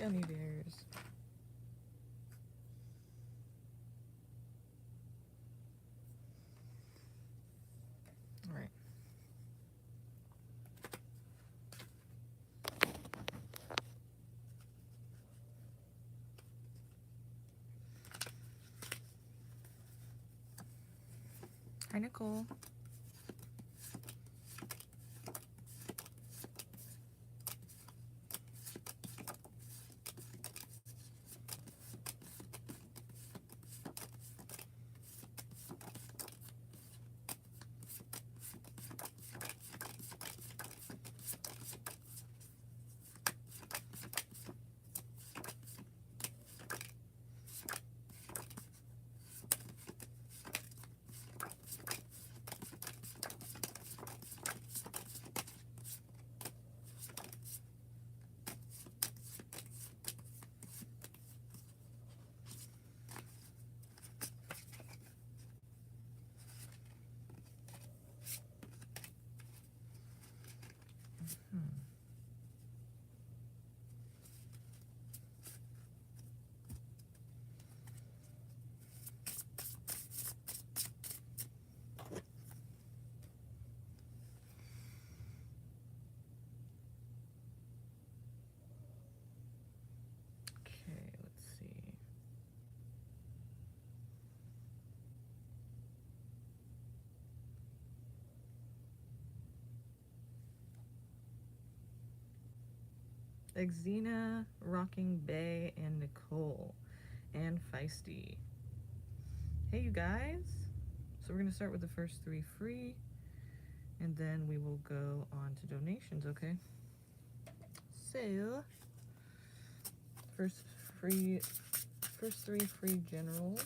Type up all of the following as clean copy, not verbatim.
gummy bears. All right. Hi, Nicole. Okay, let's see. Exena, Rocking Bay, and Nicole, and Feisty. Hey, you guys. So we're going to start with the first 3 free, and then we will go on to donations, okay? So, first 3 free generals.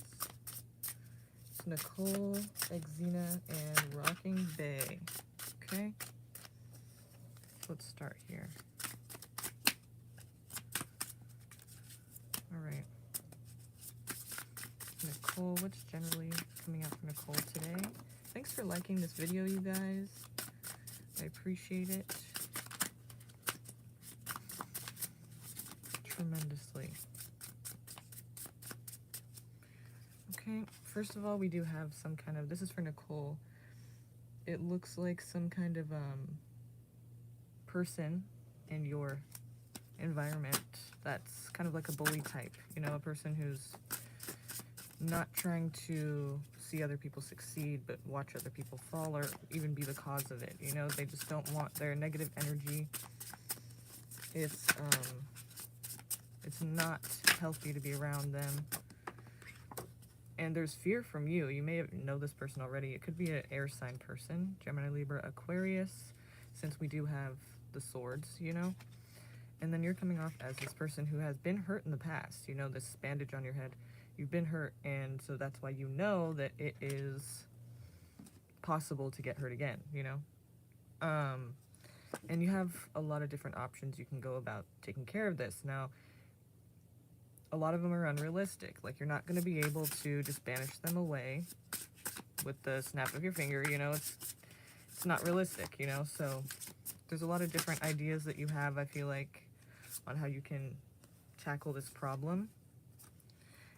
It's Nicole, Exena, and Rocking Bay. Okay? Let's start here. Alright. Nicole, what's generally coming out for Nicole today? Thanks for liking this video, you guys. I appreciate it tremendously. Okay, first of all, we do have some kind of, this is for Nicole. It looks like some kind of person in your environment that's kind of like a bully type, you know, a person who's not trying to see other people succeed but watch other people fall or even be the cause of it, you know. They just don't want their negative energy. It's not healthy to be around them, and there's fear from you. You may know this person already. It could be an air sign person, Gemini, Libra, Aquarius, since we do have the swords, you know. And then you're coming off as this person who has been hurt in the past, you know, this bandage on your head. You've been hurt, and so that's why you know that it is possible to get hurt again, you know. And you have a lot of different options you can go about taking care of this. Now, a lot of them are unrealistic. Like, you're not going to be able to just banish them away with the snap of your finger, you know. It's not realistic, you know. So there's a lot of different ideas that you have, I feel like, on how you can tackle this problem.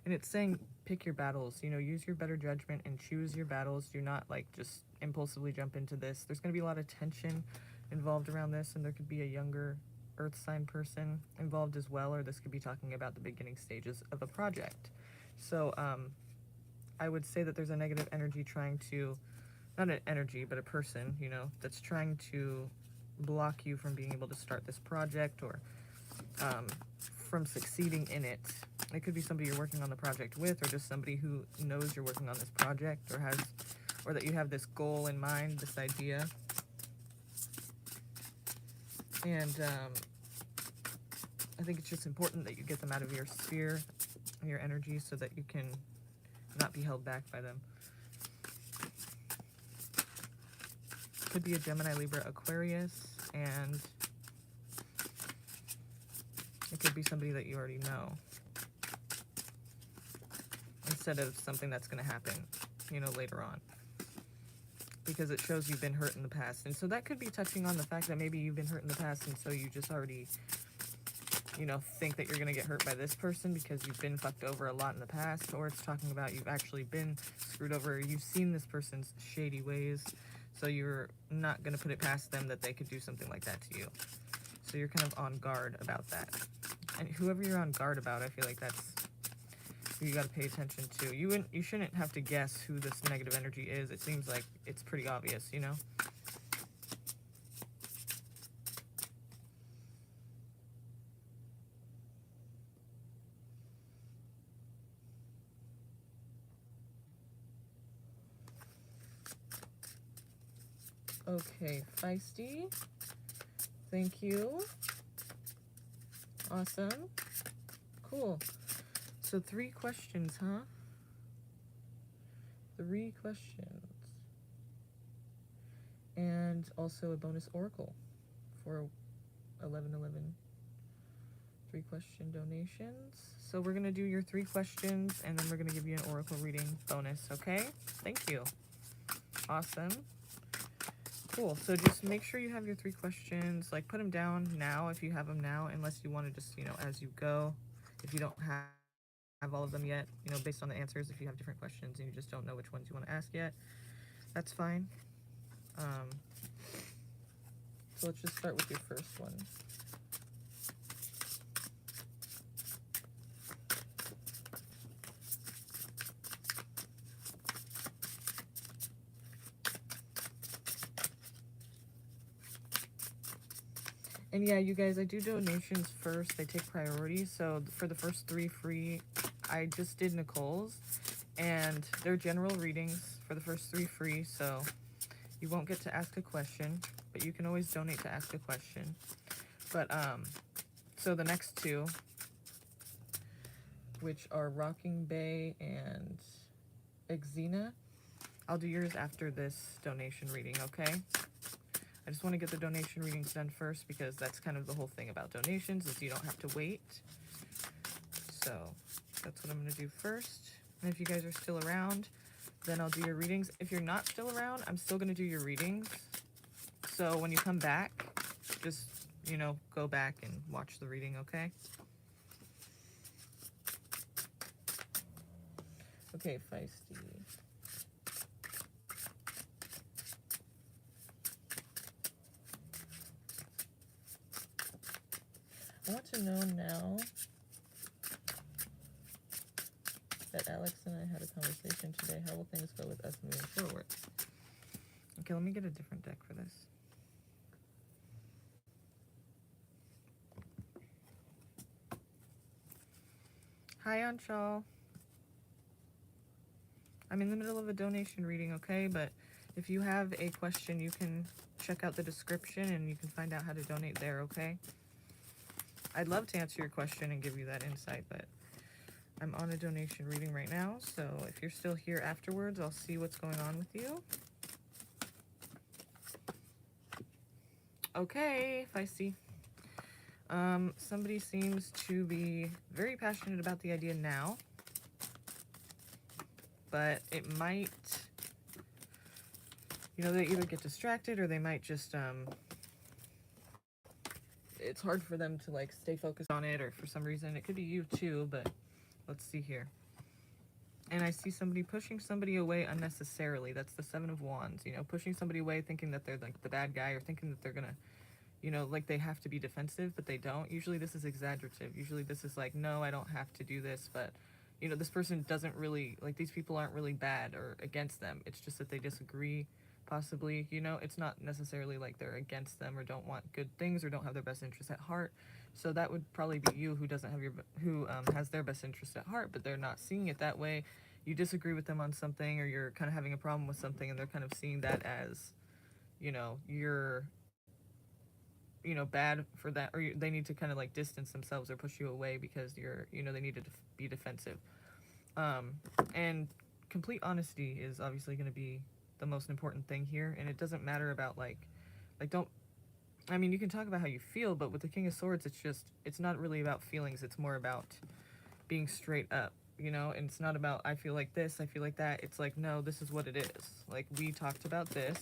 And it's saying pick your battles, you know, use your better judgment and choose your battles. Do not, like, just impulsively jump into this. There's going to be a lot of tension involved around this, and there could be a younger earth sign person involved as well, or this could be talking about the beginning stages of a project. So I would say that there's a negative energy trying to, not an energy, but a person, you know, that's trying to block you from being able to start this project or from succeeding in it. It could be somebody you're working on the project with, or just somebody who knows you're working on this project, or that you have this goal in mind, this idea. And I think it's just important that you get them out of your sphere, your energy, so that you can not be held back by them. Could be a Gemini, Libra, Aquarius, and it could be somebody that you already know, instead of something that's going to happen, you know, later on. Because it shows you've been hurt in the past. And so that could be touching on the fact that maybe you've been hurt in the past, and so you just already you know, think that you're going to get hurt by this person because you've been fucked over a lot in the past, or it's talking about you've actually been screwed over. You've seen this person's shady ways, so you're not going to put it past them that they could do something like that to you. So you're kind of on guard about that. And whoever you're on guard about, I feel like that's who you got to pay attention to. You shouldn't have to guess who this negative energy is. It seems like it's pretty obvious, you know? Okay, feisty. Thank you. Awesome. Cool. So 3 questions, huh? 3 questions. And also a bonus oracle for 1111. 3 question donations. So we're going to do your 3 questions, and then we're going to give you an oracle reading bonus, okay? Thank you. Awesome. Cool. So just make sure you have your 3 questions. Like, put them down now if you have them now, unless you want to just, you know, as you go. If you don't have all of them yet, you know, based on the answers, if you have different questions and you just don't know which ones you want to ask yet, that's fine. So let's just start with your first one. And yeah, you guys, I do donations first. They take priority. So for the first 3 free, I just did Nicole's. And they're general readings for the first 3 free. So you won't get to ask a question, but you can always donate to ask a question. But, so the next 2, which are Rocking Bay and Exena, I'll do yours after this donation reading, okay? I just want to get the donation readings done first because that's kind of the whole thing about donations is you don't have to wait. So that's what I'm going to do first. And if you guys are still around, then I'll do your readings. If you're not still around, I'm still going to do your readings. So when you come back, just, you know, go back and watch the reading, okay? Okay, feisty. I want to know now that Alex and I had a conversation today. How will things go with us moving forward? Okay, let me get a different deck for this. Hi, Anshul. I'm in the middle of a donation reading, okay? But if you have a question, you can check out the description and you can find out how to donate there, okay? I'd love to answer your question and give you that insight, but I'm on a donation reading right now, so if you're still here afterwards, I'll see what's going on with you. Okay, feisty. Somebody seems to be very passionate about the idea now, but it might, you know, they either get distracted or they might just, it's hard for them to like stay focused on it, or for some reason it could be you too, but let's see here. And I see somebody pushing somebody away unnecessarily. That's the 7 of Wands, you know, pushing somebody away thinking that they're like the bad guy, or thinking that they're gonna, you know, like they have to be defensive, but they don't. Usually this is exaggerative. Usually this is like, no, I don't have to do this, but you know, this person doesn't really, like, these people aren't really bad or against them. It's just that they disagree. Possibly, you know, it's not necessarily like they're against them or don't want good things or don't have their best interest at heart. So that would probably be you who doesn't have who has their best interest at heart, but they're not seeing it that way. You disagree with them on something, or you're kind of having a problem with something, and they're kind of seeing that as, you know, you're, you know, bad for that, or they need to kind of like distance themselves or push you away because you're, you know, they need to be defensive. And complete honesty is obviously going to be the most important thing here, and it doesn't matter about like don't, I mean, you can talk about how you feel, but with the King of Swords, it's not really about feelings. It's more about being straight up, you know, and it's not about I feel like this, I feel like that. It's like, no, this is what it is. Like, we talked about this,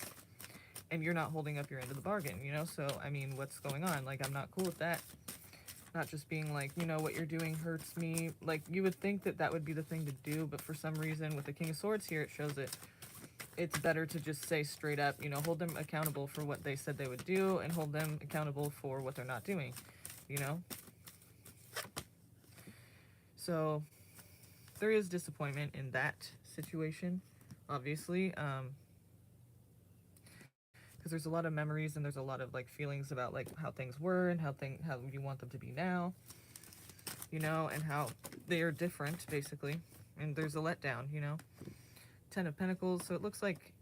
and you're not holding up your end of the bargain, you know? So, I mean, what's going on? Like, I'm not cool with that. Not just being like, you know, what you're doing hurts me. Like, you would think that that would be the thing to do, but for some reason with the King of Swords here, it shows it. It's better to just say straight up, you know, hold them accountable for what they said they would do and hold them accountable for what they're not doing, you know? So there is disappointment in that situation, obviously, because there's a lot of memories and there's a lot of like feelings about like how things were and how you want them to be now, you know, and how they are different basically, and there's a letdown, you know. 10 of Pentacles, so it looks like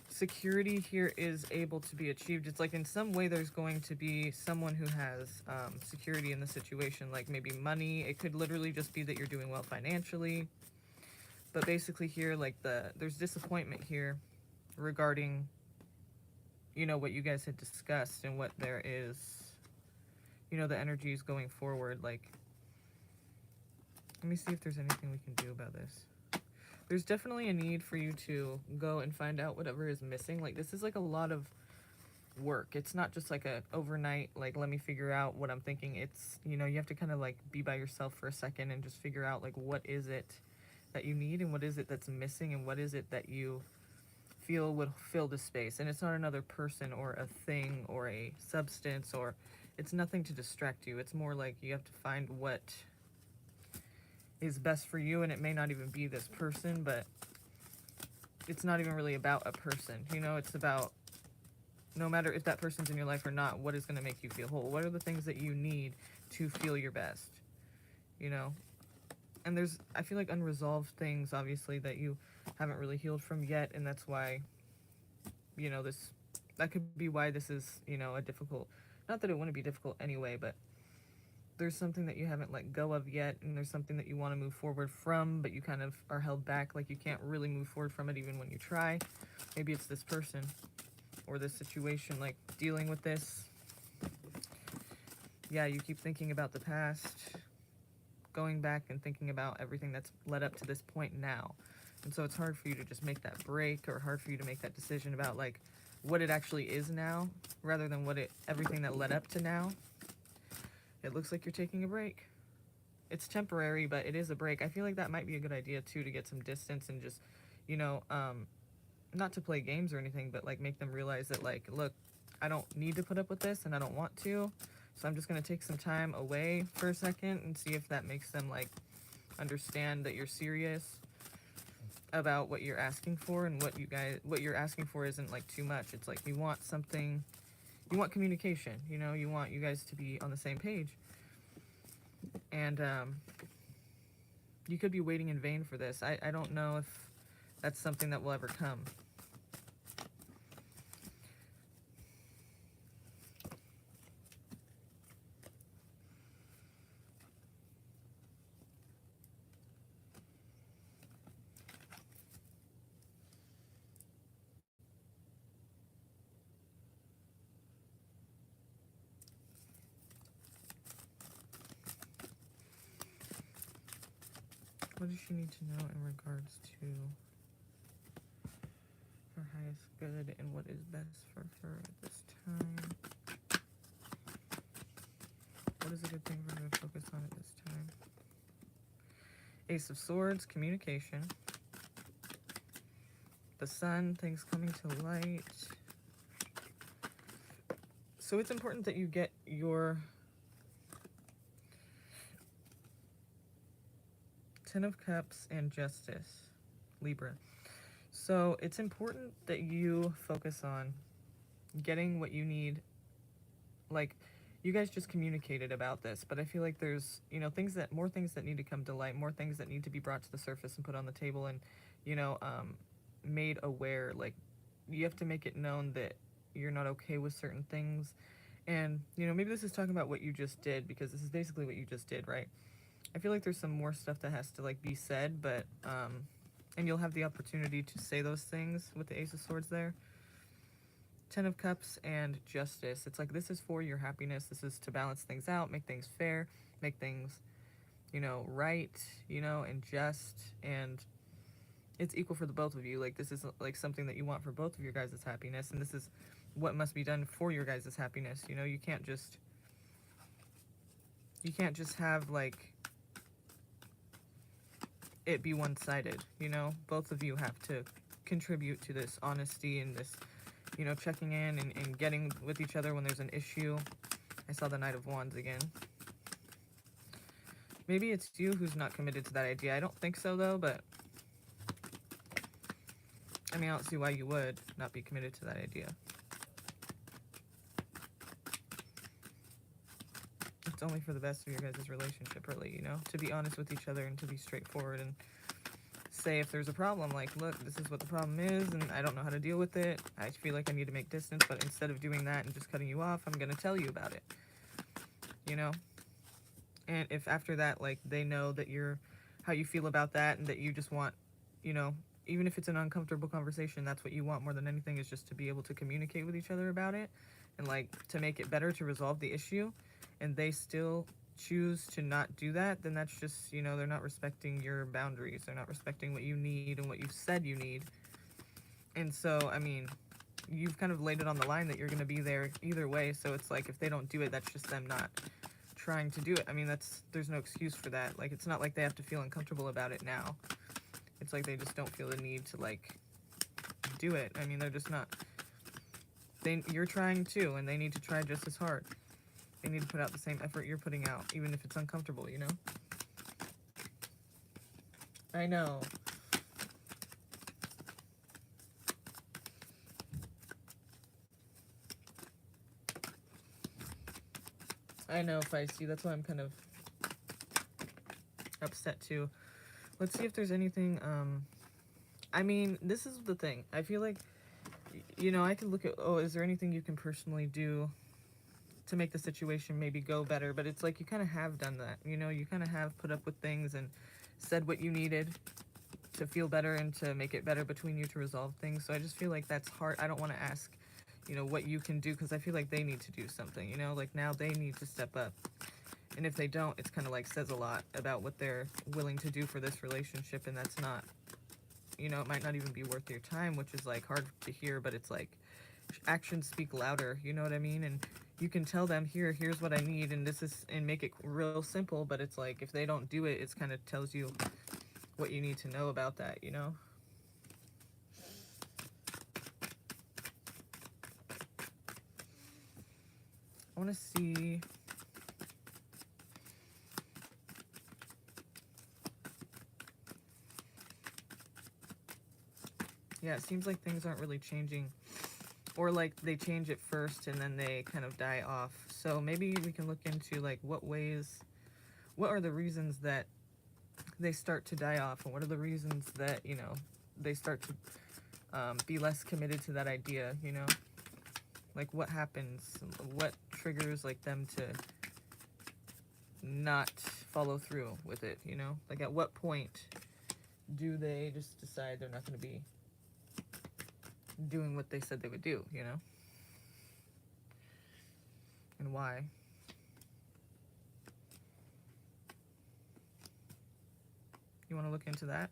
security here is able to be achieved. It's like in some way there's going to be someone who has security in the situation, like maybe money. It could literally just be that you're doing well financially, but basically here, like there's disappointment here regarding, you know, what you guys had discussed and what there is, you know, the energies going forward. Like, let me see if there's anything we can do about this. There's definitely a need for you to go and find out whatever is missing. Like, this is like a lot of work. It's not just like a overnight, like, let me figure out what I'm thinking. It's, you know, you have to kind of like be by yourself for a second and just figure out like what is it that you need and what is it that's missing and what is it that you feel would fill the space. And it's not another person or a thing or a substance, or it's nothing to distract you. It's more like you have to find what is best for you, and it may not even be this person, but it's not even really about a person, you know. It's about, no matter if that person's in your life or not, what is going to make you feel whole? What are the things that you need to feel your best, you know? And there's, I feel like, unresolved things, obviously, that you haven't really healed from yet, and that's why, you know, that could be why this is, you know, a difficult, not that it wouldn't be difficult anyway, but there's something that you haven't let go of yet, and there's something that you want to move forward from, but you kind of are held back, like you can't really move forward from it even when you try. Maybe it's this person or this situation, like dealing with this. Yeah, you keep thinking about the past, going back and thinking about everything that's led up to this point now. And so it's hard for you to just make that break, or hard for you to make that decision about like what it actually is now, rather than everything that led up to now. It looks like you're taking a break. It's temporary, but it is a break. I feel like that might be a good idea too, to get some distance and just, you know, not to play games or anything, but like make them realize that like, look, I don't need to put up with this and I don't want to. So I'm just going to take some time away for a second and see if that makes them like understand that you're serious about what you're asking for, and what you're asking for isn't like too much. It's like you want something. You want communication, you know, you want you guys to be on the same page. And you could be waiting in vain for this. I don't know if that's something that will ever come. What does she need to know in regards to her highest good and what is best for her at this time? What is a good thing for her to focus on at this time? Ace of Swords, communication. The Sun, things coming to light. So it's important that you get your 10 of Cups and Justice, Libra. So it's important that you focus on getting what you need. Like, you guys just communicated about this, but I feel like there's, you know, more things that need to come to light, more things that need to be brought to the surface and put on the table and, you know, made aware. Like, you have to make it known that you're not okay with certain things. And, you know, maybe this is talking about what you just did, because this is basically what you just did, right? I feel like there's some more stuff that has to like be said, but and you'll have the opportunity to say those things with the Ace of Swords there. 10 of Cups and Justice. It's like, this is for your happiness. This is to balance things out, make things fair, make things, you know, right, you know, and just, and it's equal for the both of you. Like, this is like something that you want for both of your guys' happiness, and this is what must be done for your guys' happiness. You know, you can't just You can't just have, like, it be one-sided, you know? Both of you have to contribute to this honesty and this, you know, checking in and getting with each other when there's an issue. I saw the Knight of Wands again. Maybe it's you who's not committed to that idea. I don't think so, though, but I mean, I don't see why you would not be committed to that idea. It's only for the best of your guys' relationship, really, you know? To be honest with each other and to be straightforward and say if there's a problem, like, look, this is what the problem is, and I don't know how to deal with it. I feel like I need to make distance, but instead of doing that and just cutting you off, I'm going to tell you about it, you know? And if after that, like, they know that you're, how you feel about that and that you just want, you know, even if it's an uncomfortable conversation, that's what you want more than anything, is just to be able to communicate with each other about it and, like, to make it better, to resolve the issue, and they still choose to not do that, then that's just, you know, they're not respecting your boundaries. They're not respecting what you need and what you've said you need. And so, I mean, you've kind of laid it on the line that you're going to be there either way. So it's like, if they don't do it, that's just them not trying to do it. I mean, there's no excuse for that. Like, it's not like they have to feel uncomfortable about it now. It's like they just don't feel the need to, like, do it. I mean, they're just not. You're trying too, and they need to try just as hard. They need to put out the same effort you're putting out, even if it's uncomfortable, you know? I know. I know, Feisty. That's why I'm kind of upset too. Let's see if there's anything, I mean, this is the thing. I feel like, you know, I could look at, oh, is there anything you can personally do to make the situation maybe go better? But it's like, you kind of have done that, you know? You kind of have put up with things and said what you needed to feel better and to make it better between you, to resolve things. So I just feel like that's hard. I don't want to ask, you know, what you can do, because I feel like they need to do something, you know? Like, now they need to step up. And if they don't, it's kind of like says a lot about what they're willing to do for this relationship, and that's not, you know, it might not even be worth your time, which is, like, hard to hear, but it's like, actions speak louder, you know what I mean? And you can tell them, here's what I need, and this is, and make it real simple, but it's like, if they don't do it, it's kind of tells you what you need to know about that, you know? I want to see. Yeah, it seems like things aren't really changing, or like they change at first and then they kind of die off. So maybe we can look into, like, what are the reasons that they start to die off, and what are the reasons that, you know, they start to be less committed to that idea, you know? Like, what happens, what triggers, like, them to not follow through with it, you know? Like, at what point do they just decide they're not going to be doing what they said they would do, you know? And why? You want to look into that?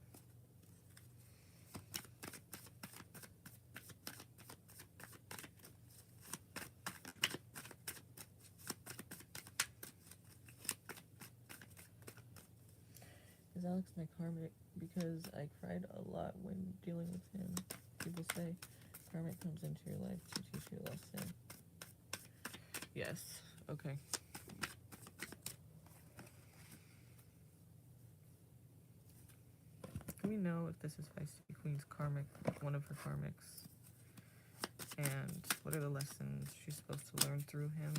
Is Alex my karmic? Because I cried a lot when dealing with him. People say karmic comes into your life to teach you a lesson. Yes. Okay. Let me know if this is Feisty Queen's karmic, one of her karmics. And what are the lessons she's supposed to learn through him,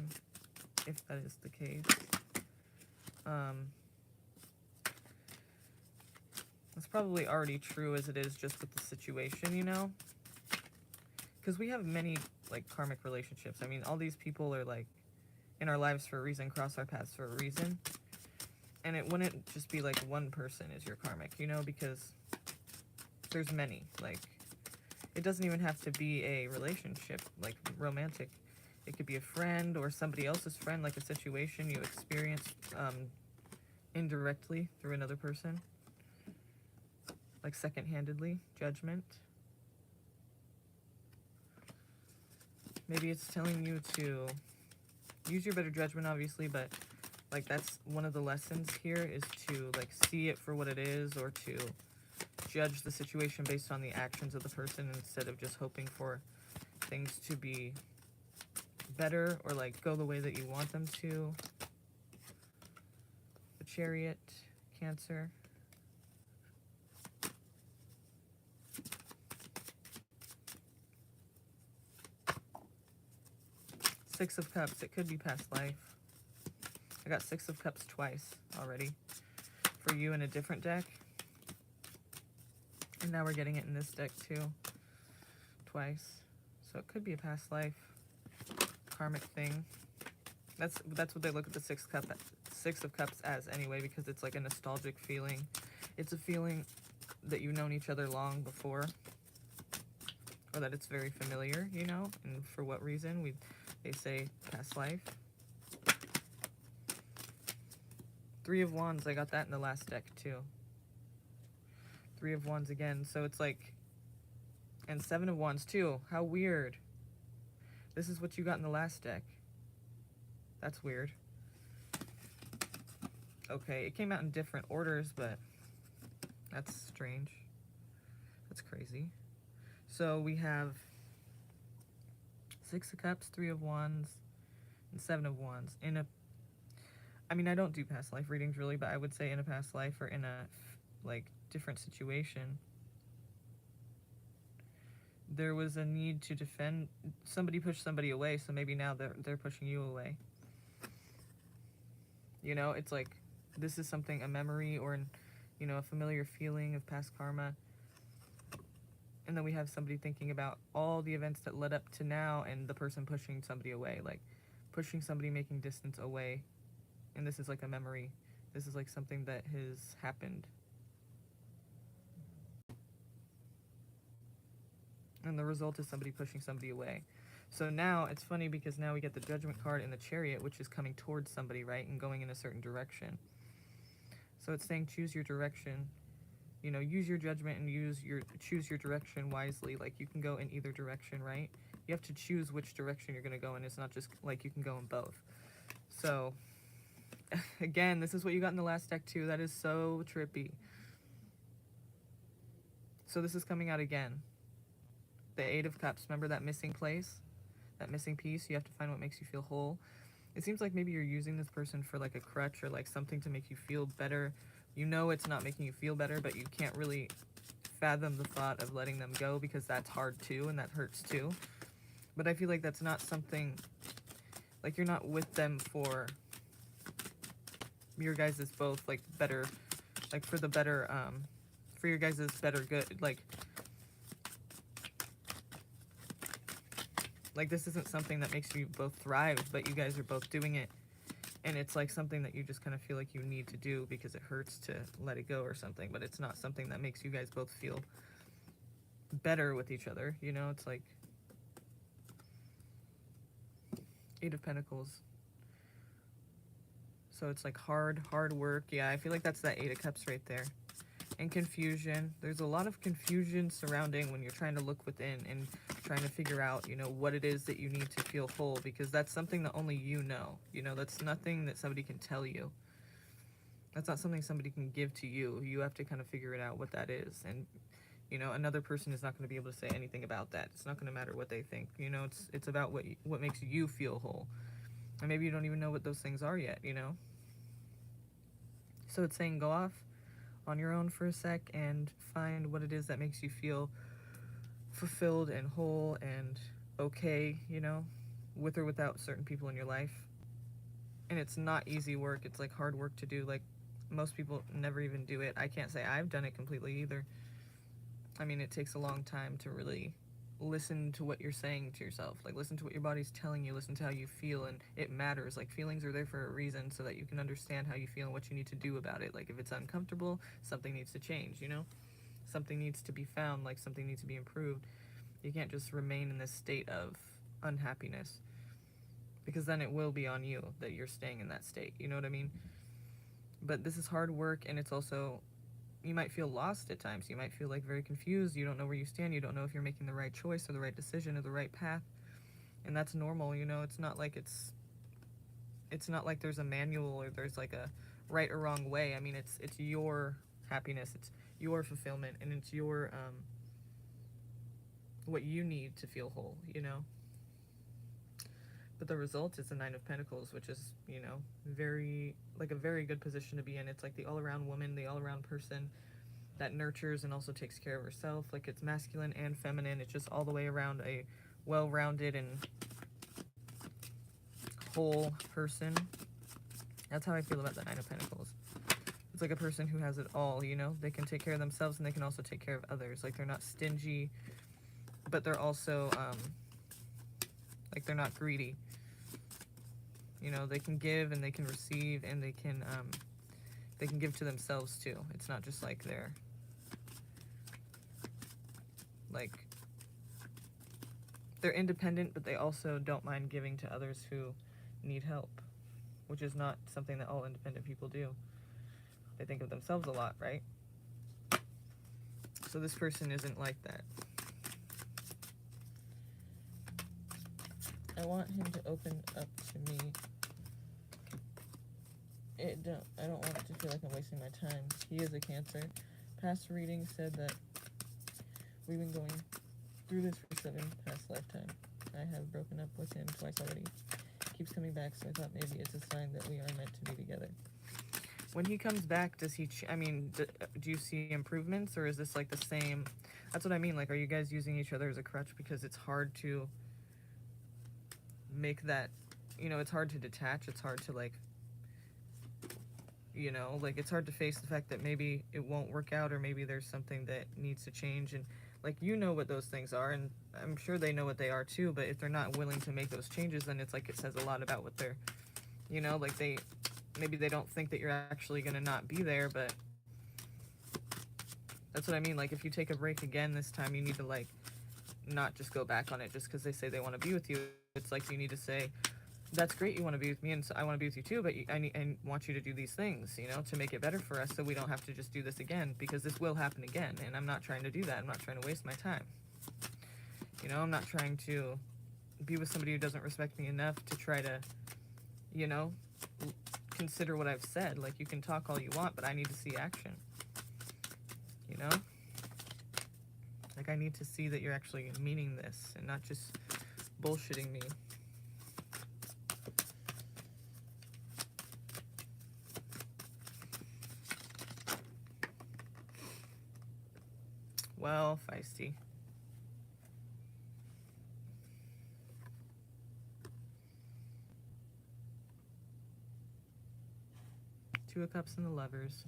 if that is the case. It's probably already true as it is just with the situation, you know? Because we have many, like, karmic relationships. I mean, all these people are, like, in our lives for a reason, cross our paths for a reason. And it wouldn't just be, like, one person is your karmic, you know? Because there's many. Like, it doesn't even have to be a relationship, like, romantic. It could be a friend or somebody else's friend, like a situation you experienced indirectly through another person. Like, second-handedly, judgment. Maybe it's telling you to use your better judgment, obviously, but Like, that's one of the lessons here, is to, like, see it for what it is, or to judge the situation based on the actions of the person instead of just hoping for things to be better or, like, go the way that you want them to. The Chariot, Cancer. Six of Cups. It could be past life. I got Six of Cups twice already for you in a different deck. And now we're getting it in this deck too. Twice. So it could be a past life karmic thing. That's what they look at the Six of Cups as anyway, because it's like a nostalgic feeling. It's a feeling that you've known each other long before, or that it's very familiar, you know, and for what reason they say past life. Three of Wands, I got that in the last deck too. Three of Wands again, so it's like, and Seven of Wands too. How weird. This is what you got in the last deck. That's weird. Okay, it came out in different orders, but that's strange. That's crazy. So we have Six of Cups, Three of Wands, and Seven of Wands. I mean, I don't do past life readings really, but I would say in a past life or in a, like, different situation, there was a need to defend. Somebody pushed somebody away, so maybe now they're pushing you away. You know, it's like, this is something, a memory or you know, a familiar feeling of past karma. And then we have somebody thinking about all the events that led up to now, and the person pushing somebody away, like pushing somebody, making distance away. And this is like a memory. This is like something that has happened. And the result is somebody pushing somebody away. So now it's funny because now we get the Judgment card and the Chariot, which is coming towards somebody, right? And going in a certain direction. So it's saying choose your direction. You know, use your judgment and choose your direction wisely. Like, you can go in either direction, right? You have to choose which direction you're going to go in. It's not just like you can go in both. So, again, this is what you got in the last deck too. That is so trippy. So this is coming out again. The Eight of Cups. Remember that missing place? That missing piece? You have to find what makes you feel whole. It seems like maybe you're using this person for like a crutch or like something to make you feel better. You know it's not making you feel better, but you can't really fathom the thought of letting them go because that's hard too, and that hurts too. But I feel like that's not something, like, you're not with them for your guys' is both, like, better, like, for the better, for your guys' better good, like, this isn't something that makes you both thrive, but you guys are both doing it. And it's like something that you just kind of feel like you need to do because it hurts to let it go or something. But it's not something that makes you guys both feel better with each other. You know, it's like Eight of Pentacles. So it's like hard work. Yeah, I feel like that's that Eight of Cups right there. And confusion. There's a lot of confusion surrounding when you're trying to look within and trying to figure out, you know, what it is that you need to feel whole, because that's something that only you know. You know, that's nothing that somebody can tell you. That's not something somebody can give to you. You have to kind of figure it out what that is. And, you know, another person is not going to be able to say anything about that. It's not going to matter what they think. You know, it's about what makes you feel whole. And maybe you don't even know what those things are yet, you know. So it's saying go off on your own for a sec and find what it is that makes you feel fulfilled and whole and okay, you know, with or without certain people in your life. And it's not easy work. It's like hard work to do. Like, most people never even do it. I can't say I've done it completely either. I mean, it takes a long time to really listen to what you're saying to yourself. Like, listen to what your body's telling you, listen to how you feel, and it matters. Like, feelings are there for a reason so that you can understand how you feel and what you need to do about it. Like, if it's uncomfortable, something needs to change, you know? Something needs to be found, like something needs to be improved. You can't just remain in this state of unhappiness, because then it will be on you that you're staying in that state, you know what I mean? But this is hard work, and it's also, you might feel lost at times. You might feel like very confused. You don't know where you stand. You don't know if you're making the right choice or the right decision or the right path. And that's normal, you know. It's not like it's it's not like there's a manual or there's like a right or wrong way. I mean, it's your happiness, it's your fulfillment, and it's your what you need to feel whole, you know. But the result is the Nine of Pentacles, which is, you know, very, like a very good position to be in. It's like the all-around woman, the all-around person that nurtures and also takes care of herself. Like, it's masculine and feminine. It's just all the way around a well-rounded and whole person. That's how I feel about the Nine of Pentacles. It's like a person who has it all, you know? They can take care of themselves and they can also take care of others. Like, they're not stingy, but they're also, like, they're not greedy. You know, they can give and they can receive, and they can give to themselves too. It's not just like they're independent, but they also don't mind giving to others who need help, which is not something that all independent people do. They think of themselves a lot, right? So this person isn't like that. I want him to open up to me. I don't want it to feel like I'm wasting my time. He is a Cancer. Past reading said that we've been going through this for 7 past lifetimes. I have broken up with him twice already. Keeps coming back, so I thought maybe it's a sign that we are meant to be together. When he comes back, does he, do you see improvements, or is this like the same? That's what I mean. Like, are you guys using each other as a crutch? Because it's hard to make that, you know, it's hard to detach. It's hard to, like, you know, like, it's hard to face the fact that maybe it won't work out, or maybe there's something that needs to change. And, like, you know what those things are, and I'm sure they know what they are too, but if they're not willing to make those changes, then it's like it says a lot about what they're, you know, like, maybe they don't think that you're actually going to not be there, but that's what I mean. Like, if you take a break again this time, you need to, like, not just go back on it just because they say they want to be with you. It's like you need to say, that's great, you want to be with me, and so I want to be with you too, but I want you to do these things, you know, to make it better for us, so we don't have to just do this again, because this will happen again, and I'm not trying to do that. I'm not trying to waste my time. You know, I'm not trying to be with somebody who doesn't respect me enough to try to, you know, consider what I've said. Like, you can talk all you want, but I need to see action. You know? Like, I need to see that you're actually meaning this and not just bullshitting me. Well, feisty. Two of Cups and the Lovers.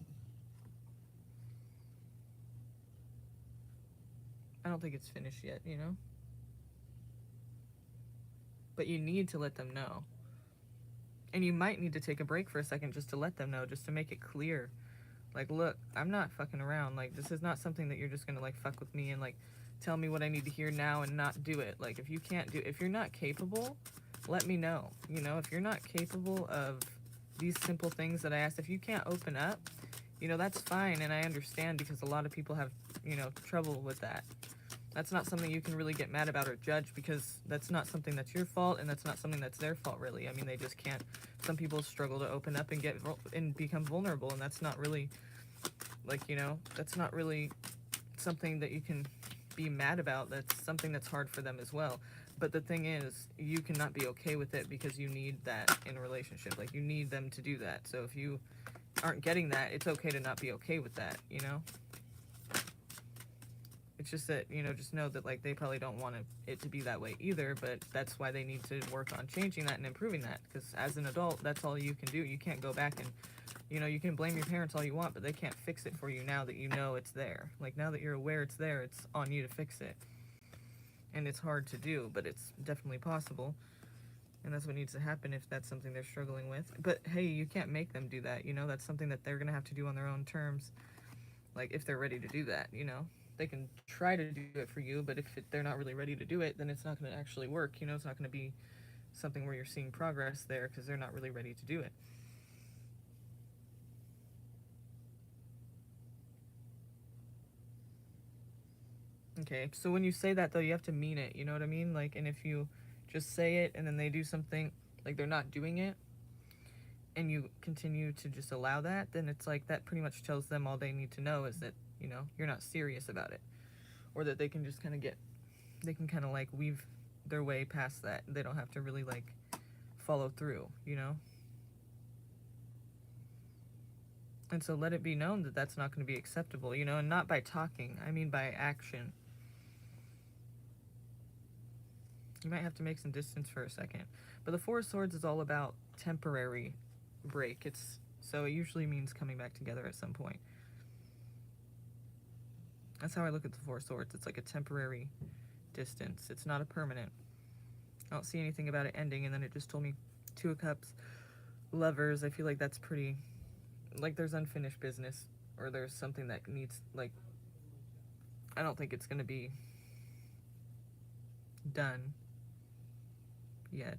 I don't think it's finished yet, you know? But you need to let them know. And you might need to take a break for a second just to let them know, just to make it clear. Like, look, I'm not fucking around. Like, this is not something that you're just gonna, like, fuck with me and, like, tell me what I need to hear now and not do it. Like, if you're not capable, let me know. You know, if you're not capable of these simple things that I asked, if you can't open up, you know, that's fine, and I understand, because a lot of people have, you know, trouble with that. That's not something you can really get mad about or judge, because that's not something that's your fault, and that's not something that's their fault, really. I mean, they just can't. Some people struggle to open up and become vulnerable, and that's not really, like, you know, that's not really something that you can be mad about. That's something that's hard for them as well. But the thing is, you cannot be okay with it, because you need that in a relationship. Like, you need them to do that. So if you aren't getting that, it's okay to not be okay with that, you know? It's just that, you know, just know that, like, they probably don't want it to be that way either, but that's why they need to work on changing that and improving that, because as an adult, that's all you can do. You can't go back and, you know, you can blame your parents all you want, but they can't fix it for you now that you know it's there. Like, now that you're aware it's there, it's on you to fix it. And it's hard to do, but it's definitely possible. And that's what needs to happen if that's something they're struggling with. But hey, you can't make them do that, you know? That's something that they're going to have to do on their own terms. Like, if they're ready to do that, you know? They can try to do it for you, but if they're not really ready to do it, then it's not going to actually work, you know? It's not going to be something where you're seeing progress there, because they're not really ready to do it. Okay, so when you say that, though, you have to mean it, you know what I mean? Like, and if you just say it and then they do something, like, they're not doing it, and you continue to just allow that, then it's like that pretty much tells them all they need to know is that, you know, you're not serious about it. Or that they can just kind of they can kind of like weave their way past that. They don't have to really like follow through, you know? And so let it be known that that's not going to be acceptable, you know, and not by talking, I mean by action. You might have to make some distance for a second. But the Four of Swords is all about temporary break. So it usually means coming back together at some point. That's how I look at the Four of Swords. It's like a temporary distance. It's not a permanent. I don't see anything about it ending, and then it just told me Two of Cups, Lovers. I feel like that's pretty, like there's unfinished business, or there's something that needs, like, I don't think it's going to be done yet.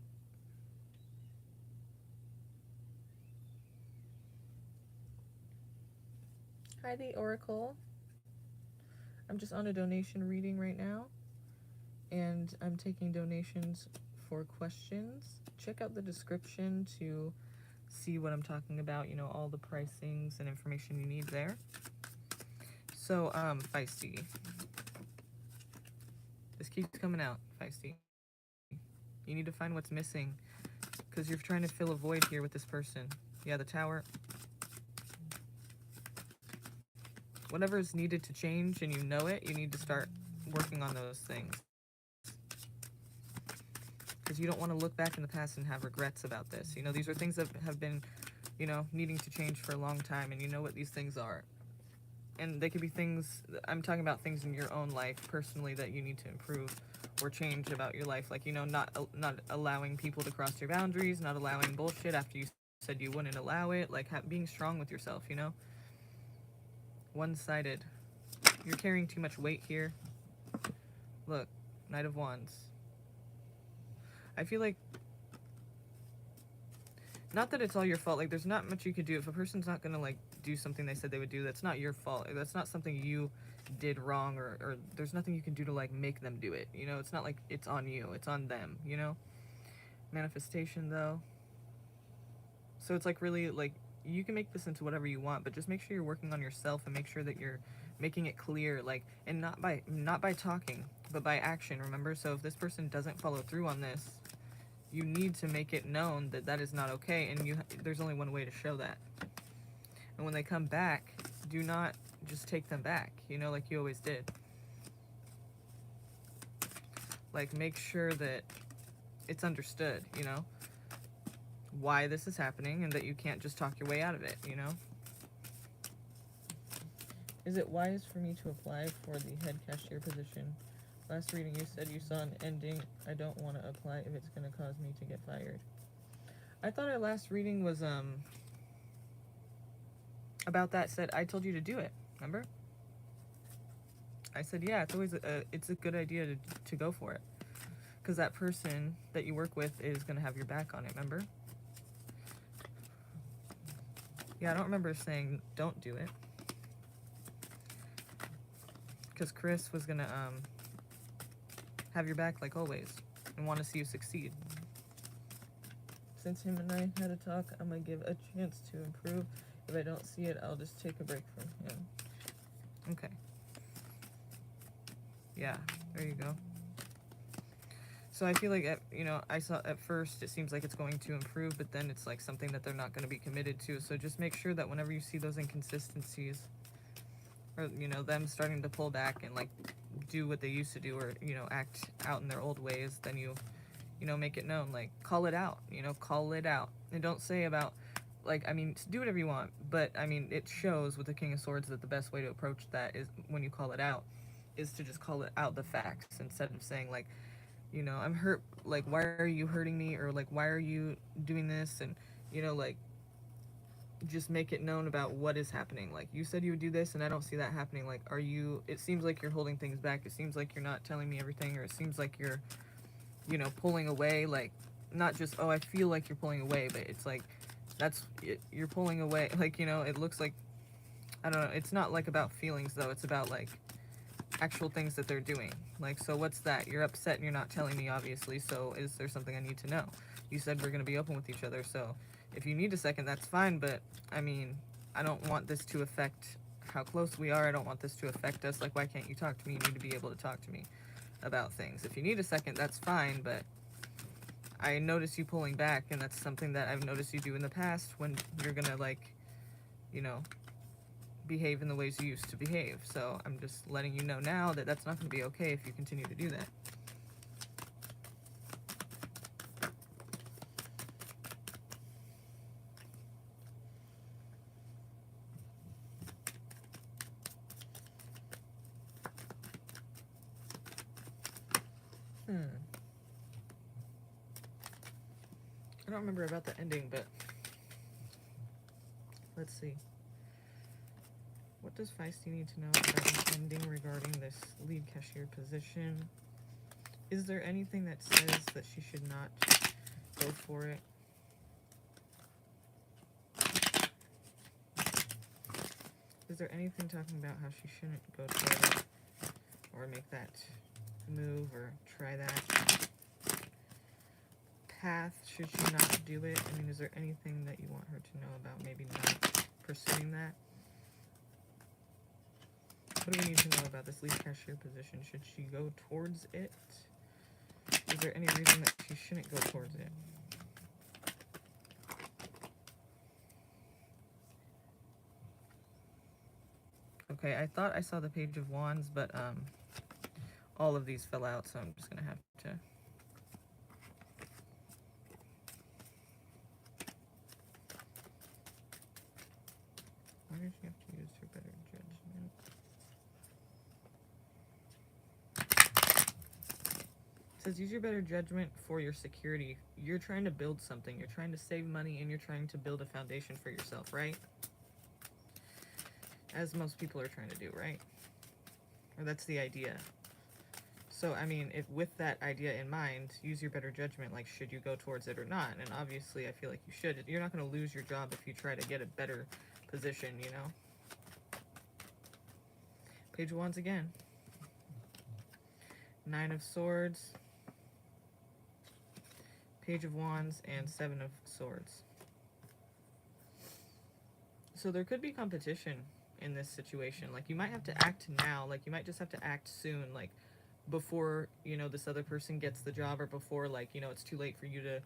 Hi, the Oracle. I'm just on a donation reading right now, and I'm taking donations for questions. Check out the description to see what I'm talking about, you know, all the pricings and information you need there. So, Feisty. This keeps coming out, Feisty. You need to find what's missing, because you're trying to fill a void here with this person. Yeah, the Tower. Whatever is needed to change and you know it, you need to start working on those things. Because you don't want to look back in the past and have regrets about this. You know, these are things that have been, you know, needing to change for a long time, and you know what these things are. And they could be things, I'm talking about things in your own life personally that you need to improve or change about your life. Like, you know, not allowing people to cross your boundaries, not allowing bullshit after you said you wouldn't allow it. Like, being strong with yourself, you know? One-sided. You're carrying too much weight here. Look, Knight of Wands. I feel like, not that it's all your fault, like there's not much you could do. If a person's not gonna like do something they said they would do, that's not your fault. That's not something you did wrong, or there's nothing you can do to like make them do it, you know? It's not like it's on you, it's on them, you know? Manifestation though. So it's like really like, you can make this into whatever you want, but just make sure you're working on yourself and make sure that you're making it clear, like, and not by talking, but by action, remember? So if this person doesn't follow through on this, you need to make it known that that is not okay, and there's only one way to show that. And when they come back, do not just take them back, you know, like you always did. Like, make sure that it's understood, you know, why this is happening, and that you can't just talk your way out of it, you know? Is it wise for me to apply for the head cashier position? Last reading you said you saw an ending. I don't want to apply if it's going to cause me to get fired. I thought our last reading was about that. Said I told you to do it, remember? I said, yeah, it's always it's a good idea to go for it, because that person that you work with is going to have your back on it, remember? Yeah, I don't remember saying don't do it, because Chris was going to have your back like always and want to see you succeed. Since him and I had a talk, I'm going to give a chance to improve. If I don't see it, I'll just take a break from him. Okay. Yeah, there you go. So I feel like, you know, I saw at first it seems like it's going to improve, but then it's like something that they're not going to be committed to. So just make sure that whenever you see those inconsistencies, or, you know, them starting to pull back and like do what they used to do, or, you know, act out in their old ways, then you know, make it known, like, call it out, you know, call it out. And don't say about, like, I mean, do whatever you want, but I mean, it shows with the King of Swords that the best way to approach that is, when you call it out, is to just call it out the facts, instead of saying like, you know, I'm hurt, like, why are you hurting me, or like, why are you doing this, and, you know, like, just make it known about what is happening. Like, you said you would do this and I don't see that happening. Like, it seems like you're holding things back, it seems like you're not telling me everything, or it seems like you're, you know, pulling away. Like, not just, oh, I feel like you're pulling away, but it's like, that's it, you're pulling away, like, you know, it looks like, I don't know, it's not like about feelings though, it's about like actual things that they're doing. Like, so what's that? You're upset and you're not telling me, obviously, so is there something I need to know? You said we're going to be open with each other, so If you need a second, that's fine, but I mean, I don't want this to affect how close we are. I don't want this to affect us. Like, why can't you talk to me? You need to be able to talk to me about things. If you need a second, that's fine, but I notice you pulling back, and that's something that I've noticed you do in the past when you're gonna, like, you know, behave in the ways you used to behave. So I'm just letting you know now that that's not going to be okay if you continue to do that. I don't remember about the ending, but let's see. What does Feisty need to know about an ending regarding this lead cashier position? Is there anything that says that she should not go for it? Is there anything talking about how she shouldn't go for it or make that move or try that path? Should she not do it? I mean, is there anything that you want her to know about maybe not pursuing that? What do we need to know about this lead cashier position? Should she go towards it? Is there any reason that she shouldn't go towards it? Okay, I thought I saw the Page of Wands, but all of these fell out, so I'm just gonna have to. Why did she have to use her better judgment? It says use your better judgment for your security. You're trying to build something. You're trying to save money, and you're trying to build a foundation for yourself, right? As most people are trying to do, right? Or that's the idea. So, I mean, if with that idea in mind, use your better judgment, like, should you go towards it or not? And obviously, I feel like you should. You're not going to lose your job if you try to get a better position, you know? Page of Wands again. Nine of Swords. Page of Wands and Seven of Swords. So there could be competition in this situation. Like, you might have to act now. Like, you might just have to act soon. Like, before, you know, this other person gets the job, or before, like, you know, it's too late for you to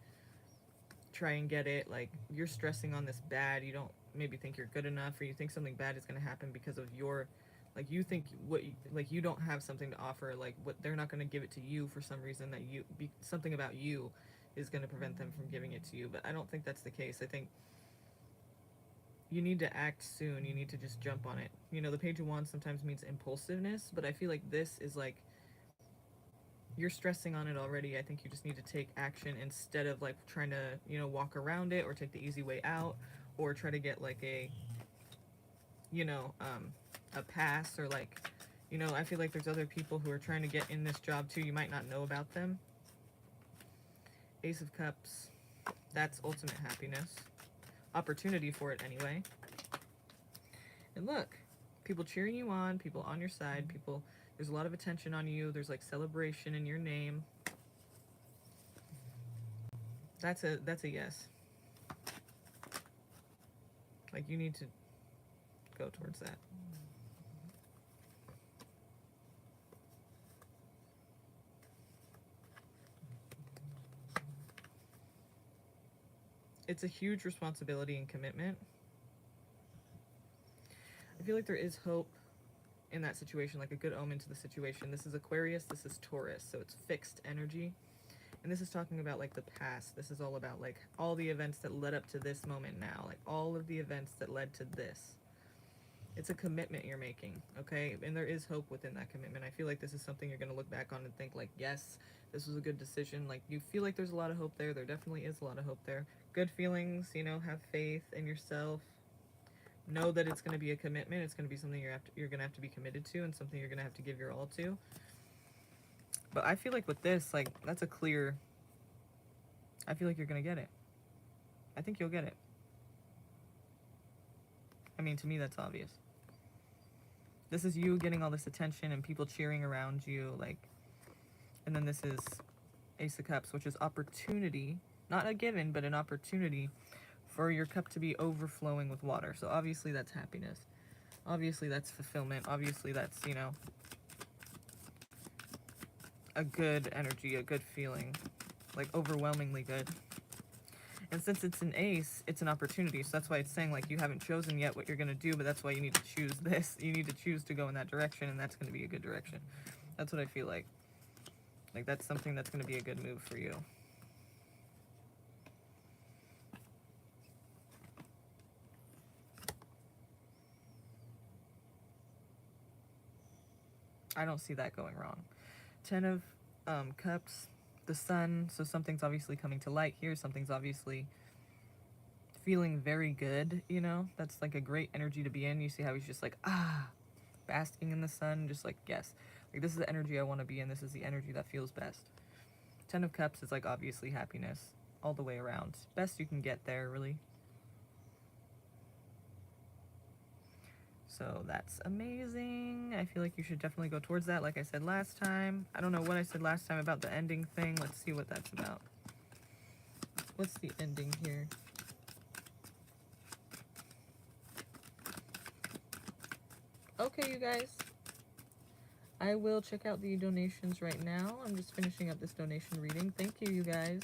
try and get it. Like, you're stressing on this bad. You don't maybe think you're good enough, or you think something bad is going to happen because of your, like, you think what, like, you don't have something to offer. Like, what, they're not going to give it to you for some reason, that you, something about you is going to prevent them from giving it to you. But I don't think that's the case. I think you need to act soon. You need to just jump on it. You know, the Page of Wands sometimes means impulsiveness, but I feel like this is like, you're stressing on it already. I think you just need to take action instead of, like, trying to, you know, walk around it or take the easy way out or try to get, like, a, you know, a pass, or, like, you know, I feel like there's other people who are trying to get in this job too. You might not know about them. Ace of Cups. That's ultimate happiness. Opportunity for it anyway. And look, people cheering you on, people on your side, people, there's a lot of attention on you, there's like celebration in your name. That's a yes. Like, you need to go towards that. It's a huge responsibility and commitment. I feel like there is hope in that situation, like a good omen to the situation. This is Aquarius, this is Taurus, so it's fixed energy. And this is talking about, like, the past. This is all about, like, all the events that led up to this moment now. Like, all of the events that led to this. It's a commitment you're making, okay? And there is hope within that commitment. I feel like this is something you're going to look back on and think, like, yes, this was a good decision. Like, you feel like there's a lot of hope there. There definitely is a lot of hope there. Good feelings, you know, have faith in yourself. Know that it's going to be a commitment. It's going to be something you're going to have to be committed to, and something you're going to have to give your all to. But I feel like with this, like, that's a clear, I feel like you're going to get it. I think you'll get it. I mean, to me, that's obvious. This is you getting all this attention and people cheering around you, like, and then this is Ace of Cups, which is opportunity, not a given, but an opportunity for your cup to be overflowing with water. So obviously that's happiness. Obviously that's fulfillment. Obviously that's, you know, a good energy, a good feeling, like overwhelmingly good. And since it's an ace, it's an opportunity. So that's why it's saying, like, you haven't chosen yet what you're going to do, but that's why you need to choose this. You need to choose to go in that direction, and that's going to be a good direction. That's what I feel like. Like, that's something that's going to be a good move for you. I don't see that going wrong. 10 of Cups, the sun, so something's obviously coming to light here. Something's obviously feeling very good, you know? That's like a great energy to be in. You see how he's just like, basking in the sun, just like, yes. Like, this is the energy I want to be in. This is the energy that feels best. 10 of Cups is like obviously happiness all the way around. Best you can get there, really. So that's amazing. I feel like you should definitely go towards that, like I said last time. I don't know what I said last time about the ending thing. Let's see what that's about. What's the ending here? Okay, you guys. I will check out the donations right now. I'm just finishing up this donation reading. Thank you, you guys.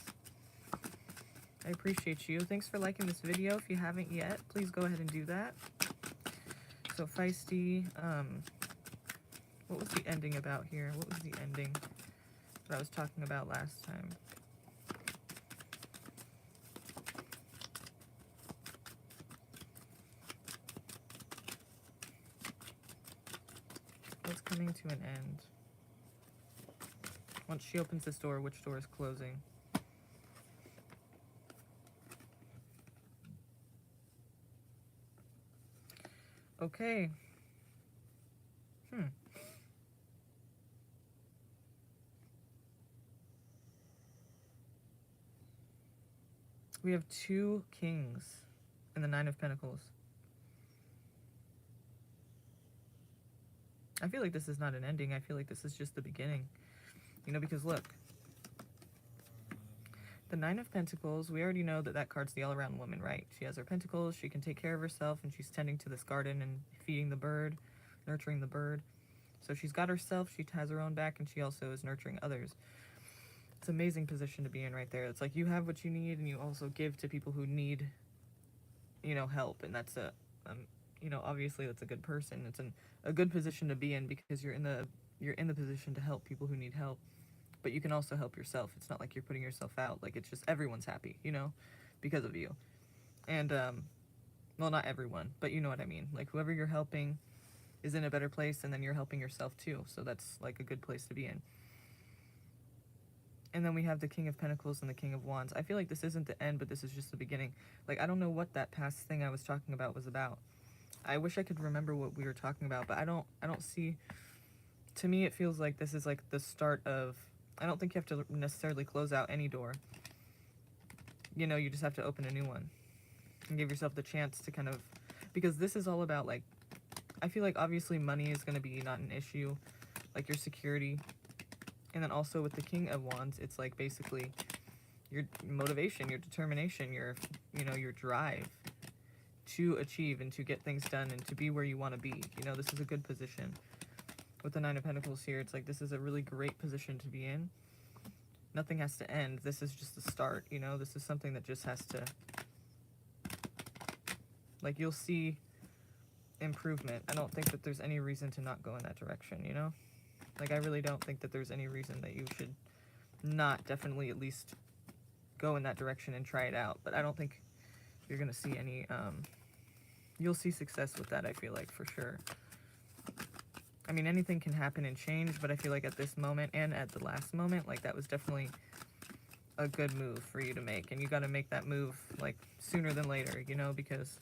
I appreciate you. Thanks for liking this video. If you haven't yet, please go ahead and do that. So feisty, what was the ending about here? What was the ending that I was talking about last time? What's coming to an end? Once she opens this door, which door is closing? Okay. We have 2 kings and the 9 of Pentacles. I feel like this is not an ending. I feel like this is just the beginning. You know, because look. The 9 of Pentacles, we already know that that card's the all-around woman, right? She has her pentacles, she can take care of herself, and she's tending to this garden and feeding the bird, nurturing the bird. So she's got herself, she has her own back, and she also is nurturing others. It's an amazing position to be in right there. It's like you have what you need, and you also give to people who need, you know, help. And that's a, you know, obviously that's a good person. It's a good position to be in because you're in the position to help people who need help. But you can also help yourself. It's not like you're putting yourself out. Like, it's just everyone's happy, you know, because of you. And, well, not everyone, but you know what I mean. Like, whoever you're helping is in a better place, and then you're helping yourself too. So that's, like, a good place to be in. And then we have the King of Pentacles and the King of Wands. I feel like this isn't the end, but this is just the beginning. Like, I don't know what that past thing I was talking about was about. I wish I could remember what we were talking about, but I don't see... To me, it feels like this is, like, the start of... I don't think you have to necessarily close out any door. You know, you just have to open a new one. And give yourself the chance to kind of... Because this is all about, like... I feel like, obviously, money is going to be not an issue. Like, your security. And then also with the King of Wands, it's, like, basically... Your motivation, your determination, your, you know, your drive to achieve and to get things done and to be where you want to be. You know, this is a good position. With the 9 of Pentacles here, it's like this is a really great position to be in. Nothing has to end. This is just the start, you know? This is something that just has to... Like, you'll see improvement. I don't think that there's any reason to not go in that direction, you know? Like, I really don't think that there's any reason that you should not definitely at least go in that direction and try it out. But I don't think you're going to see any... You'll see success with that, I feel like, for sure. I mean, anything can happen and change, but I feel like at this moment and at the last moment, like, that was definitely a good move for you to make. And you got to make that move, like, sooner than later, you know, because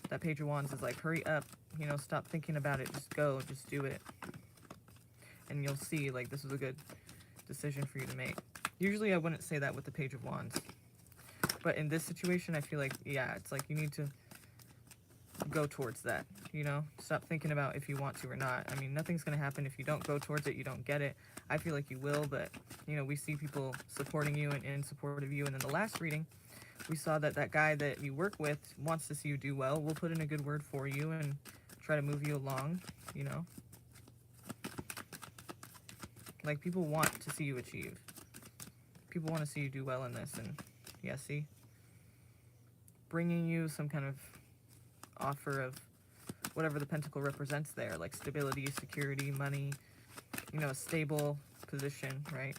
that Page of Wands is like, hurry up, you know, stop thinking about it, just go, just do it. And you'll see, like, this was a good decision for you to make. Usually I wouldn't say that with the Page of Wands. But in this situation, I feel like, yeah, it's like you need to go towards that, you know? Stop thinking about if you want to or not. I mean, nothing's going to happen if you don't go towards it, you don't get it. I feel like you will, but, you know, we see people supporting you and in support of you. And then the last reading, We saw that that guy that you work with wants to see you do well. We'll put in a good word for you and try to move you along, you know. Like, people want to see you achieve. People want to see you do well in this. And yeah, see? Bringing you some kind of offer of whatever the pentacle represents there, like stability, security, money, you know, a stable position, right?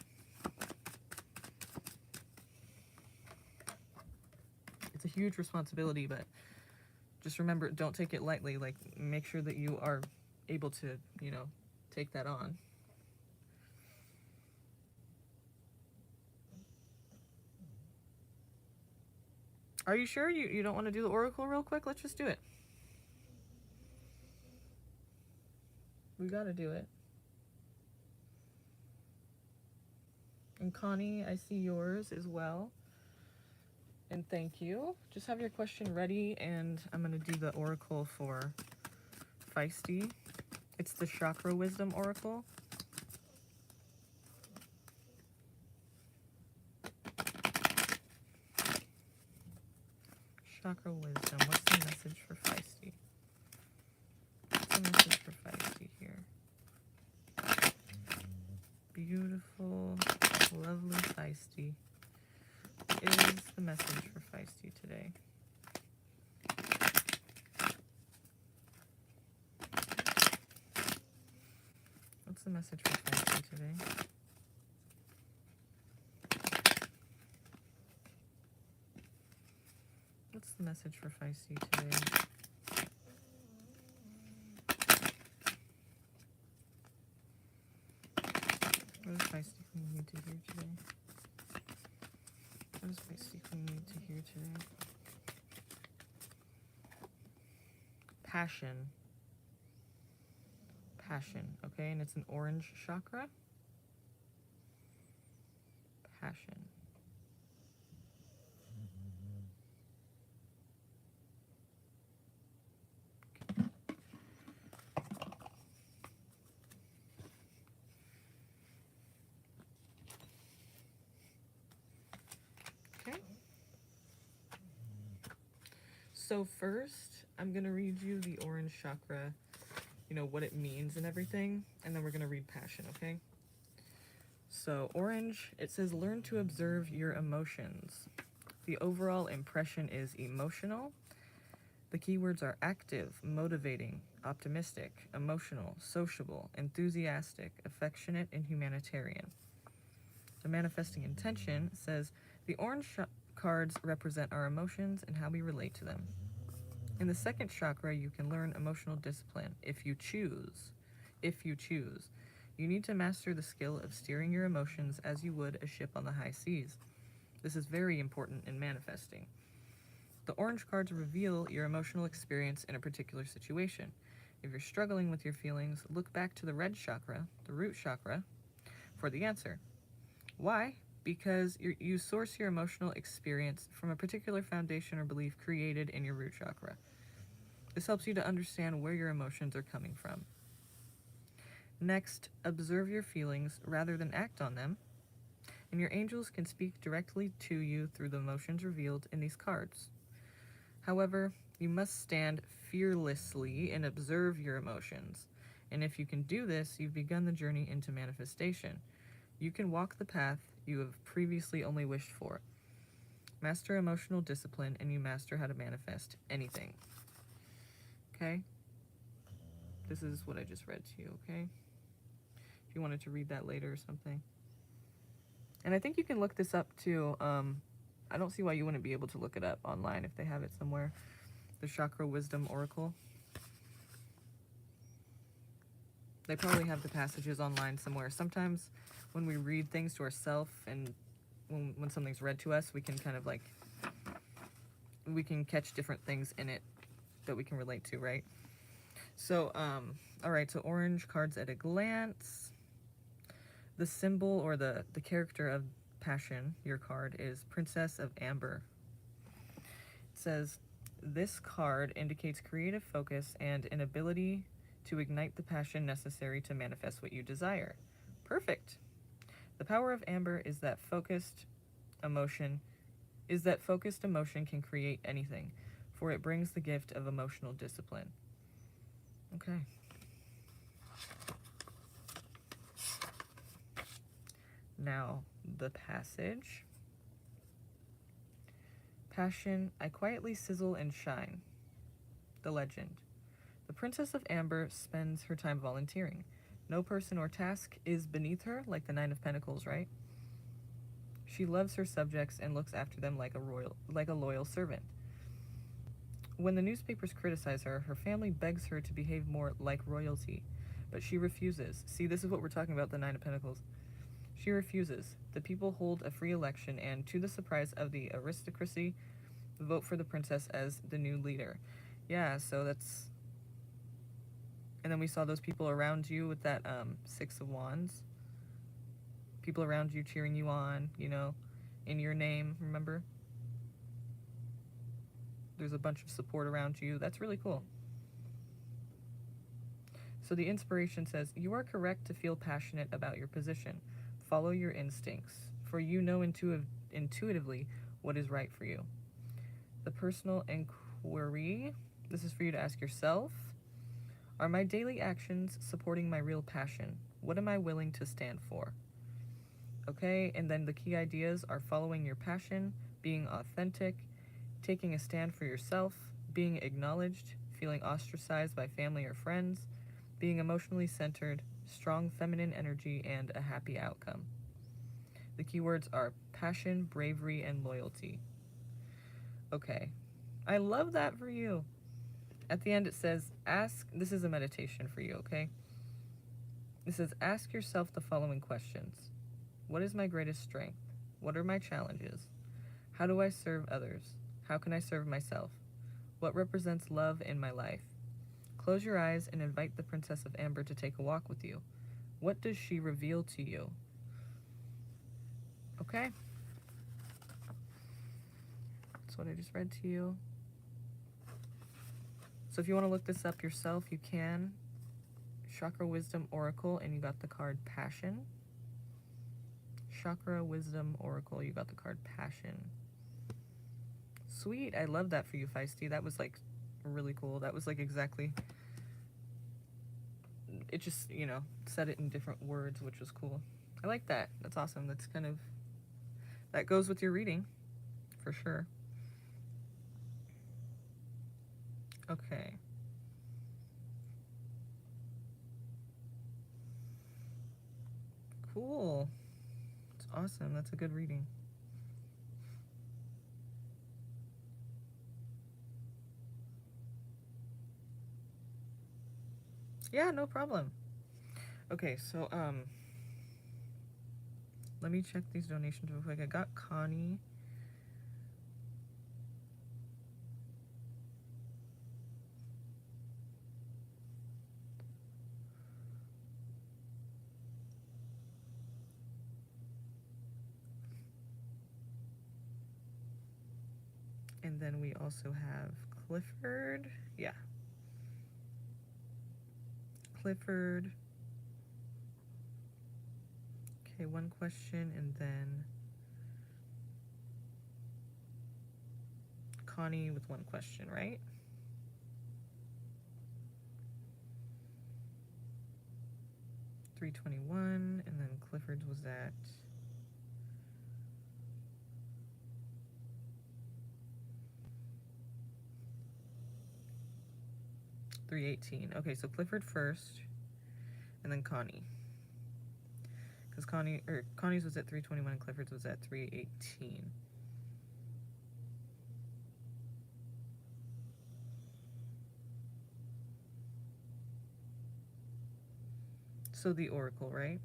It's a huge responsibility, but just remember, don't take it lightly. Like, make sure that you are able to, you know, take that on. Are you sure you don't want to do the oracle real quick? Let's just do it. We gotta do it. And Connie, I see yours as well. And thank you. Just have your question ready, and I'm gonna do the oracle for Feisty. It's the Chakra Wisdom Oracle. Chakra Wisdom. What's the message for Feisty? What's the message for Feisty here? Beautiful, lovely Feisty. What is the message for Feisty today? What's the message for Feisty today? What's the message for Feisty today? What does Feisty Queen need to hear today? What does Feisty Queen need to hear today? Passion. Passion, okay? And it's an orange chakra. Passion. Okay. So first, I'm going to read you the orange chakra, you know, what it means and everything, and then we're going to read passion, okay? So orange, it says, learn to observe your emotions. The overall impression is emotional. The keywords are active, motivating, optimistic, emotional, sociable, enthusiastic, affectionate, and humanitarian. The manifesting intention says, the orange cards represent our emotions and how we relate to them. In the second chakra, you can learn emotional discipline if you choose. If you choose. You need to master the skill of steering your emotions as you would a ship on the high seas. This is very important in manifesting. The orange cards reveal your emotional experience in a particular situation. If you're struggling with your feelings, look back to the red chakra, the root chakra, for the answer. Why? Because you source your emotional experience from a particular foundation or belief created in your root chakra. This helps you to understand where your emotions are coming from. Next, observe your feelings rather than act on them, and your angels can speak directly to you through the emotions revealed in these cards. However, you must stand fearlessly and observe your emotions, and if you can do this, you've begun the journey into manifestation. You can walk the path you have previously only wished for. Master emotional discipline, and you master how to manifest anything. Okay? This is what I just read to you, okay? If you wanted to read that later or something. And I think you can look this up too. I don't see why you wouldn't be able to look it up online if they have it somewhere. The Chakra Wisdom Oracle. They probably have the passages online somewhere. Sometimes when we read things to ourselves and when something's read to us, we can kind of like, we can catch different things in it that we can relate to, right? So, all right, so orange cards at a glance. The symbol or the character of passion, your card, is Princess of Amber. It says, this card indicates creative focus and an ability to ignite the passion necessary to manifest what you desire. Perfect. The power of Amber is that focused emotion is that focused emotion can create anything, for it brings the gift of emotional discipline. Okay. Now, the passage. Passion, I quietly sizzle and shine. The legend. The Princess of Amber spends her time volunteering. No person or task is beneath her, like the Nine of Pentacles, right? She loves her subjects and looks after them like a loyal servant. When the newspapers criticize her, her family begs her to behave more like royalty, but she refuses. See, this is what we're talking about, the Nine of Pentacles. She refuses. The people hold a free election and, to the surprise of the aristocracy, vote for the princess as the new leader. Yeah, so that's... And then we saw those people around you with that Six of Wands. People around you cheering you on, you know, in your name, remember? There's a bunch of support around you. That's really cool. So the inspiration says, you are correct to feel passionate about your position. Follow your instincts, for you know intuitively what is right for you. The personal inquiry, this is for you to ask yourself, are my daily actions supporting my real passion? What am I willing to stand for? Okay, and then the key ideas are following your passion, being authentic, taking a stand for yourself, being acknowledged, feeling ostracized by family or friends, being emotionally centered, strong feminine energy, and a happy outcome. The keywords are passion, bravery, and loyalty. Okay, I love that for you. At the end it says, this is a meditation for you, okay? It says, ask yourself the following questions. What is my greatest strength? What are my challenges? How do I serve others? How can I serve myself? What represents love in my life? Close your eyes and invite the Princess of Amber to take a walk with you. What does she reveal to you? Okay? That's what I just read to you. So if you want to look this up yourself, you can. Chakra Wisdom Oracle, and you got the card Passion. Chakra Wisdom Oracle, you got the card Passion. Sweet, I love that for you, Feisty. That was like really cool. That was like exactly, it just, you know, said it in different words, which was cool. I like that. That's awesome. That's kind of, that goes with your reading, for sure. Okay. Cool. It's awesome. That's a good reading. Yeah, no problem. Okay, so, let me check these donations real quick. I got Connie. And then we also have Clifford. Yeah. Clifford. Okay, one question, and then Connie with one question, right? $321, and then Clifford's was at $318. Okay, so Clifford first, and then Connie. Because Connie's was at $321 and Clifford's was at $318. So the Oracle, right?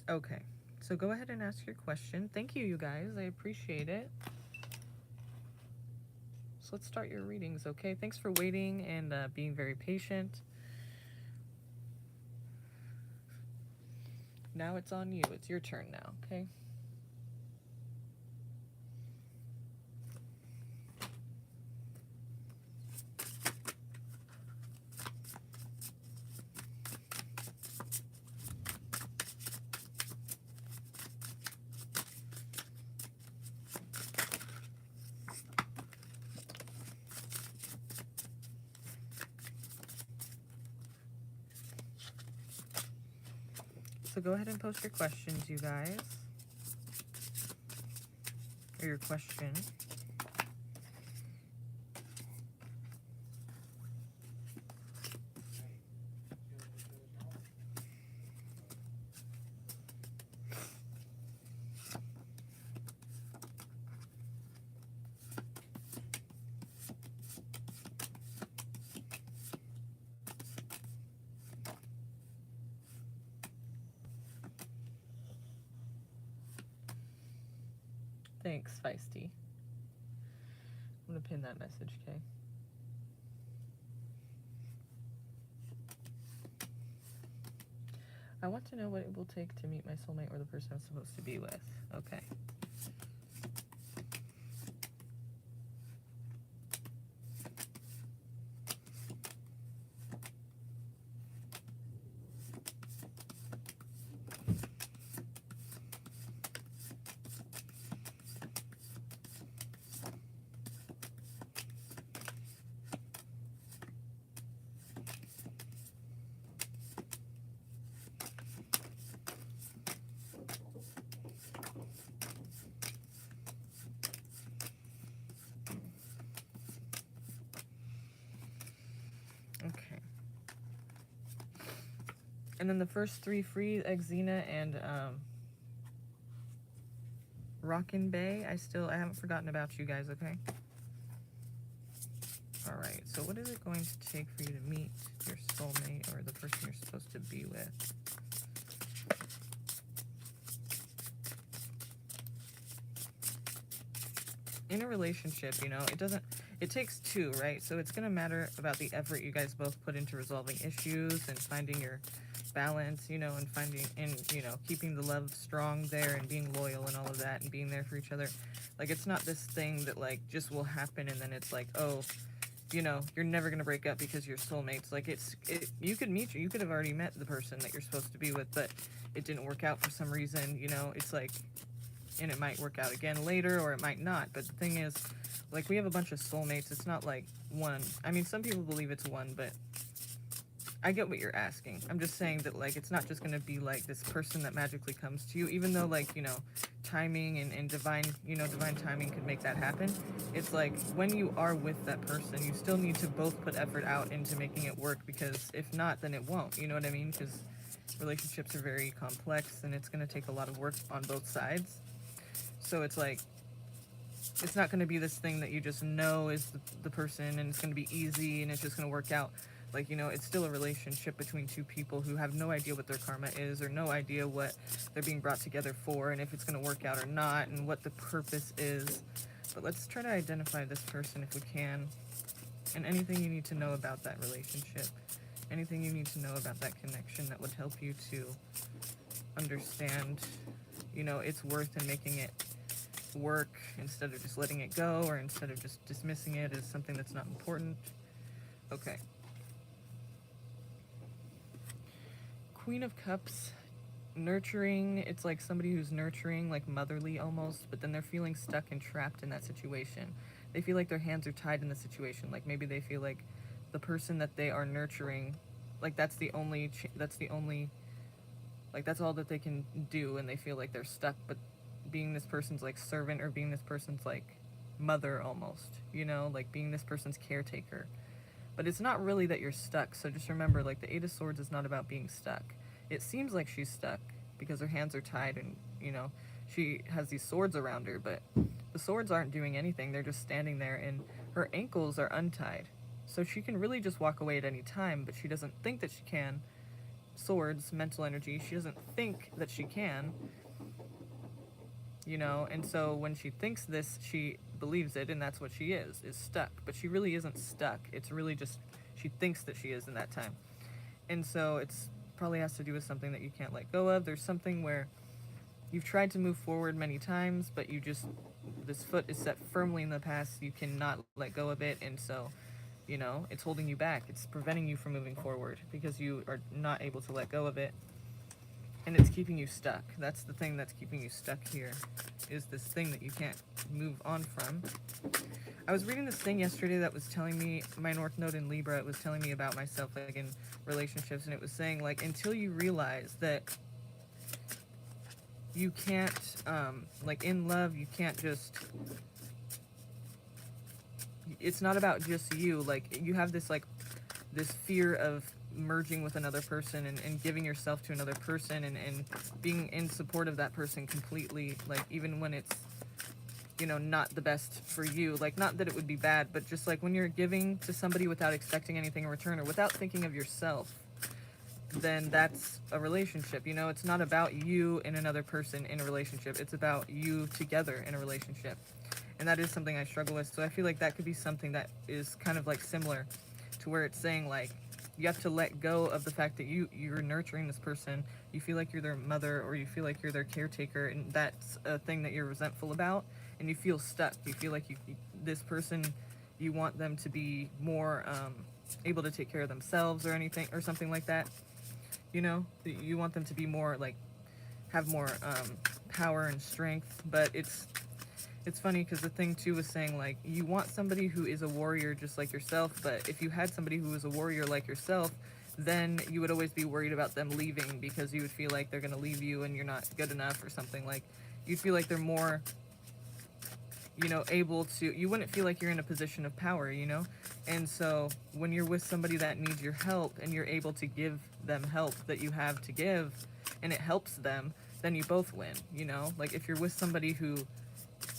Okay, so go ahead and ask your question. Thank you, you guys. I appreciate it. So let's start your readings, okay? Thanks for waiting and being very patient. Now it's on you. It's your turn now, okay? So go ahead and post your questions, you guys. Or your question. Thanks, Feisty. I'm gonna pin that message, okay? I want to know what it will take to meet my soulmate or the person I'm supposed to be with. Okay. Okay. And then the first three free, Exena and Rockin' Bay. I haven't forgotten about you guys, okay? Alright, so what is it going to take for you to meet your soulmate or the person you're supposed to be with? In a relationship, you know, it takes two, right? So it's going to matter about the effort you guys both put into resolving issues and finding your balance, you know, and keeping the love strong there and being loyal and all of that and being there for each other. Like, it's not this thing that, like, just will happen and then it's like, oh, you know, you're never going to break up because you're soulmates. Like, you could have already met the person that you're supposed to be with, but it didn't work out for some reason, you know. It's like, and it might work out again later or it might not. But the thing is, like, we have a bunch of soulmates. It's not like one. I mean, some people believe it's one, but I get what you're asking. I'm just saying that, like, it's not just going to be like this person that magically comes to you, even though, like, you know, timing and divine timing could make that happen. It's like, when you are with that person, you still need to both put effort out into making it work, because if not, then it won't. You know what I mean? Because relationships are very complex and it's going to take a lot of work on both sides. So it's like, it's not going to be this thing that you just know is the person and it's going to be easy and it's just going to work out. Like, you know, it's still a relationship between two people who have no idea what their karma is or no idea what they're being brought together for and if it's going to work out or not and what the purpose is. But let's try to identify this person if we can, and anything you need to know about that relationship, anything you need to know about that connection that would help you to understand, you know, its worth and making it work instead of just letting it go, or instead of just dismissing it as something that's not important. Okay. Queen of Cups, nurturing. It's like somebody who's nurturing, like motherly almost, but then they're feeling stuck and trapped in that situation. They feel like their hands are tied in the situation. Like, maybe they feel like the person that they are nurturing, like, that's all that they can do, and they feel like they're stuck, but being this person's, like, servant, or being this person's, like, mother almost, you know, like being this person's caretaker. But it's not really that you're stuck, so just remember, like, the Eight of Swords is not about being stuck. It seems like she's stuck because her hands are tied and, you know, she has these swords around her, but the swords aren't doing anything. They're just standing there, and her ankles are untied. So she can really just walk away at any time, but she doesn't think that she can. Swords, mental energy, she doesn't think that she can, you know, and so when she thinks this, she believes it, and that's what she is stuck. But she really isn't stuck. It's really just she thinks that she is in that time. And so it's probably has to do with something that you can't let go of. There's something where you've tried to move forward many times, but this foot is set firmly in the past. You cannot let go of it, and so, you know, it's holding you back. It's preventing you from moving forward because you are not able to let go of it. And it's keeping you stuck. That's the thing that's keeping you stuck here, is this thing that you can't move on from. I was reading this thing yesterday that was telling me, my North Node in Libra, it was telling me about myself, like, in relationships, and it was saying, like, until you realize that you can't, like in love, you can't just, it's not about just you. Like you have this like this fear of merging with another person and giving yourself to another person and being in support of that person completely, like even when it's, you know, not the best for you. Like not that it would be bad, but just like when you're giving to somebody without expecting anything in return or without thinking of yourself, then that's a relationship. You know, it's not about you and another person in a relationship, it's about you together in a relationship. And that is something I struggle with. So I feel like that could be something that is kind of like similar to where it's saying like you have to let go of the fact that you're nurturing this person, you feel like you're their mother or you feel like you're their caretaker, and that's a thing that you're resentful about, and you feel stuck. You feel like this person, you want them to be more able to take care of themselves or anything or something like that. You know, you want them to be more like have more power and strength. But it's funny because the thing too was saying like you want somebody who is a warrior just like yourself, but if you had somebody who was a warrior like yourself, then you would always be worried about them leaving because you would feel like they're going to leave you and you're not good enough or something. Like you'd feel like they're more, you know, able to, you wouldn't feel like you're in a position of power, you know? And so when you're with somebody that needs your help and you're able to give them help that you have to give and it helps them, then you both win, you know? Like if you're with somebody who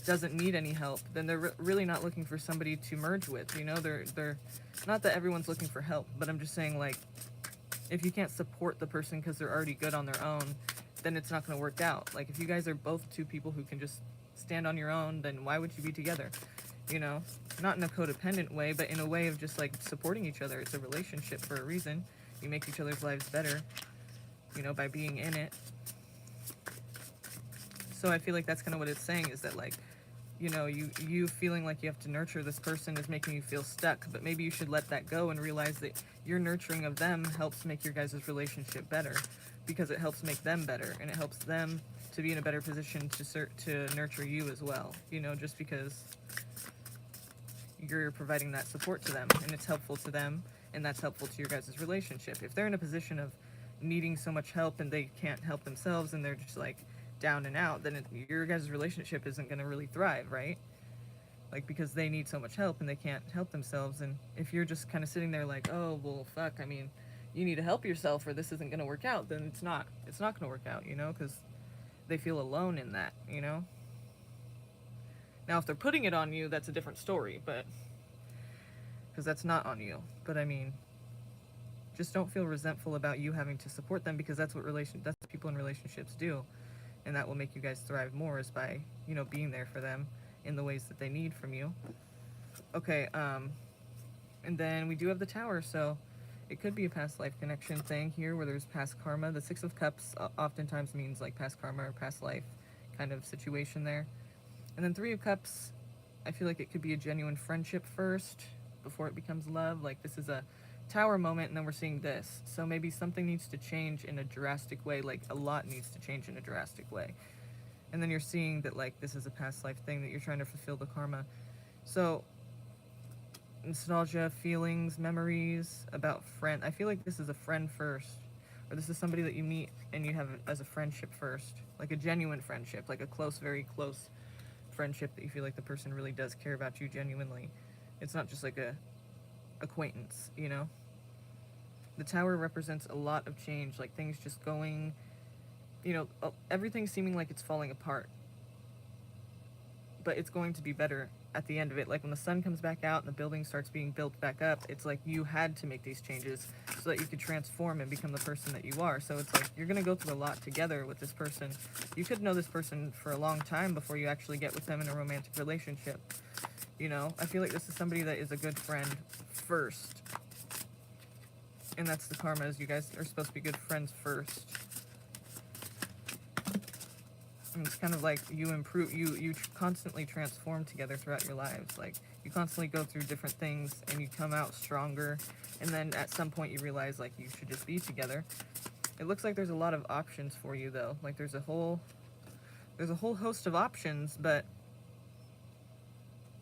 doesn't need any help, then they're really not looking for somebody to merge with, you know? They're not that everyone's looking for help, but I'm just saying like if you can't support the person because they're already good on their own, then it's not going to work out. Like if you guys are both two people who can just stand on your own, then why would you be together? You know, not in a codependent way, but in a way of just like supporting each other. It's a relationship for a reason. You make each other's lives better, you know, by being in it. So I feel like that's kind of what it's saying, is that like, you know, you feeling like you have to nurture this person is making you feel stuck, but maybe you should let that go and realize that your nurturing of them helps make your guys' relationship better, because it helps make them better and it helps them to be in a better position to nurture you as well, you know, just because you're providing that support to them and it's helpful to them and that's helpful to your guys' relationship. If they're in a position of needing so much help and they can't help themselves and they're just like down and out, then your guys' relationship isn't going to really thrive, right? Like because they need so much help and they can't help themselves. And if you're just kind of sitting there like, oh well fuck, I mean, you need to help yourself or this isn't going to work out, then it's not going to work out, you know, because they feel alone in that, you know. Now if they're putting it on you, that's a different story, but because that's not on you. But I mean, just don't feel resentful about you having to support them, because that's what people in relationships do, and that will make you guys thrive more, is by, you know, being there for them in the ways that they need from you. Okay, and then we do have the Tower, so it could be a past life connection thing here where there's past karma. The Six of Cups oftentimes means like past karma or past life kind of situation there. And then Three of Cups, I feel like it could be a genuine friendship first before it becomes love. Like this is a Tower moment and then we're seeing this. So maybe something needs to change in a drastic way, like a lot needs to change in a drastic way. And then you're seeing that like this is a past life thing that you're trying to fulfill the karma. So nostalgia, feelings, memories about friend. I feel like this is a friend first, or this is somebody that you meet and you have as a friendship first, like a genuine friendship, like a close, very close friendship that you feel like the person really does care about you genuinely. It's not just like a acquaintance, you know. The Tower represents a lot of change, like things just going, you know, everything seeming like it's falling apart, but it's going to be better at the end of it. Like when the sun comes back out and the building starts being built back up, it's like you had to make these changes so that you could transform and become the person that you are. So it's like you're going to go through a lot together with this person. You could know this person for a long time before you actually get with them in a romantic relationship. You know, I feel like this is somebody that is a good friend first. And that's the karma, is you guys are supposed to be good friends first. And it's kind of like you improve, you constantly transform together throughout your lives. Like you constantly go through different things and you come out stronger. And then at some point you realize like you should just be together. It looks like there's a lot of options for you though. Like there's a whole host of options, but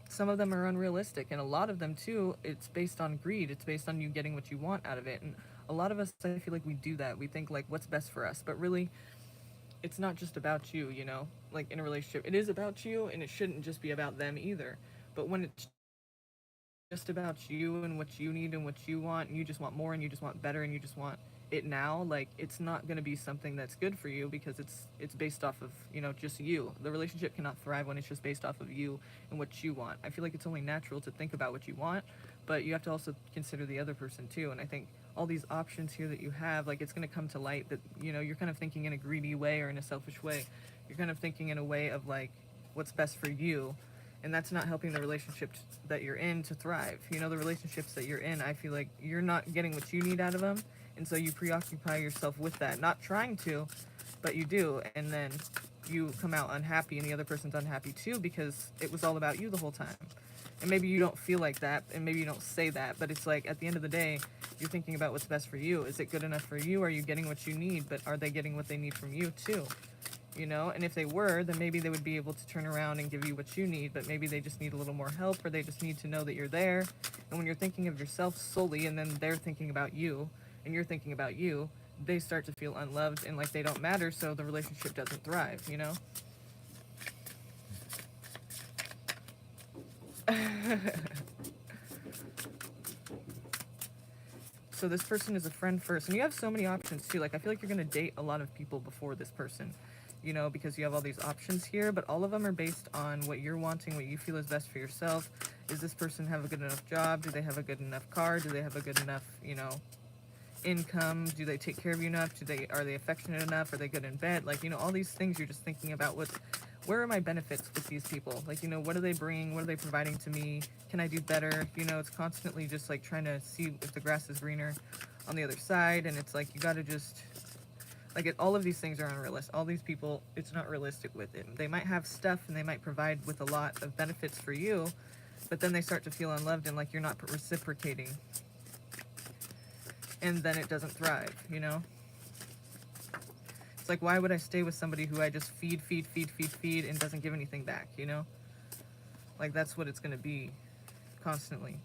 some of them are unrealistic, and a lot of them too, it's based on greed. It's based on you getting what you want out of it. And a lot of us, I feel like we do that. We think like what's best for us, but really it's not just about you, you know? Like in a relationship, it is about you and it shouldn't just be about them either. But when it's just about you and what you need and what you want, and you just want more and you just want better and you just want it now, like it's not going to be something that's good for you because it's based off of, you know, just you. The relationship cannot thrive when it's just based off of you and what you want. I feel like it's only natural to think about what you want, but you have to also consider the other person too. And I think all these options here that you have, like it's going to come to light that, you know, you're kind of thinking in a greedy way or in a selfish way. You're kind of thinking in a way of like what's best for you, and that's not helping the relationships that you're in to thrive. You know, the relationships that you're in, I feel like you're not getting what you need out of them, and so you preoccupy yourself with that, not trying to, but you do, and then you come out unhappy and the other person's unhappy too because it was all about you the whole time. And maybe you don't feel like that, and maybe you don't say that, but it's like at the end of the day, you're thinking about what's best for you. Is it good enough for you? Are you getting what you need? But are they getting what they need from you too? You know, and if they were, then maybe they would be able to turn around and give you what you need, but maybe they just need a little more help, or they just need to know that you're there. And when you're thinking of yourself solely, and then they're thinking about you, and you're thinking about you, they start to feel unloved and like they don't matter, so the relationship doesn't thrive, you know? So this person is a friend first, and you have so many options too. Like I feel like you're gonna date a lot of people before this person, you know, because you have all these options here, but all of them are based on what you're wanting, what you feel is best for yourself. Is this person have a good enough job? Do they have a good enough car? Do they have a good enough, you know, income? Do they take care of you enough? Are they affectionate enough? Are they good in bed? Like, you know, all these things you're just thinking about where are my benefits with these people? Like, you know, what do they bring? What are they providing to me? Can I do better? You know, it's constantly just like trying to see if the grass is greener on the other side. And it's like, you got to just, like, all of these things are unrealistic. All these people, it's not realistic with it. They might have stuff and they might provide with a lot of benefits for you, but then they start to feel unloved and like you're not reciprocating. And then it doesn't thrive, you know? It's like, why would I stay with somebody who I just feed and doesn't give anything back, you know? Like, that's what it's going to be constantly.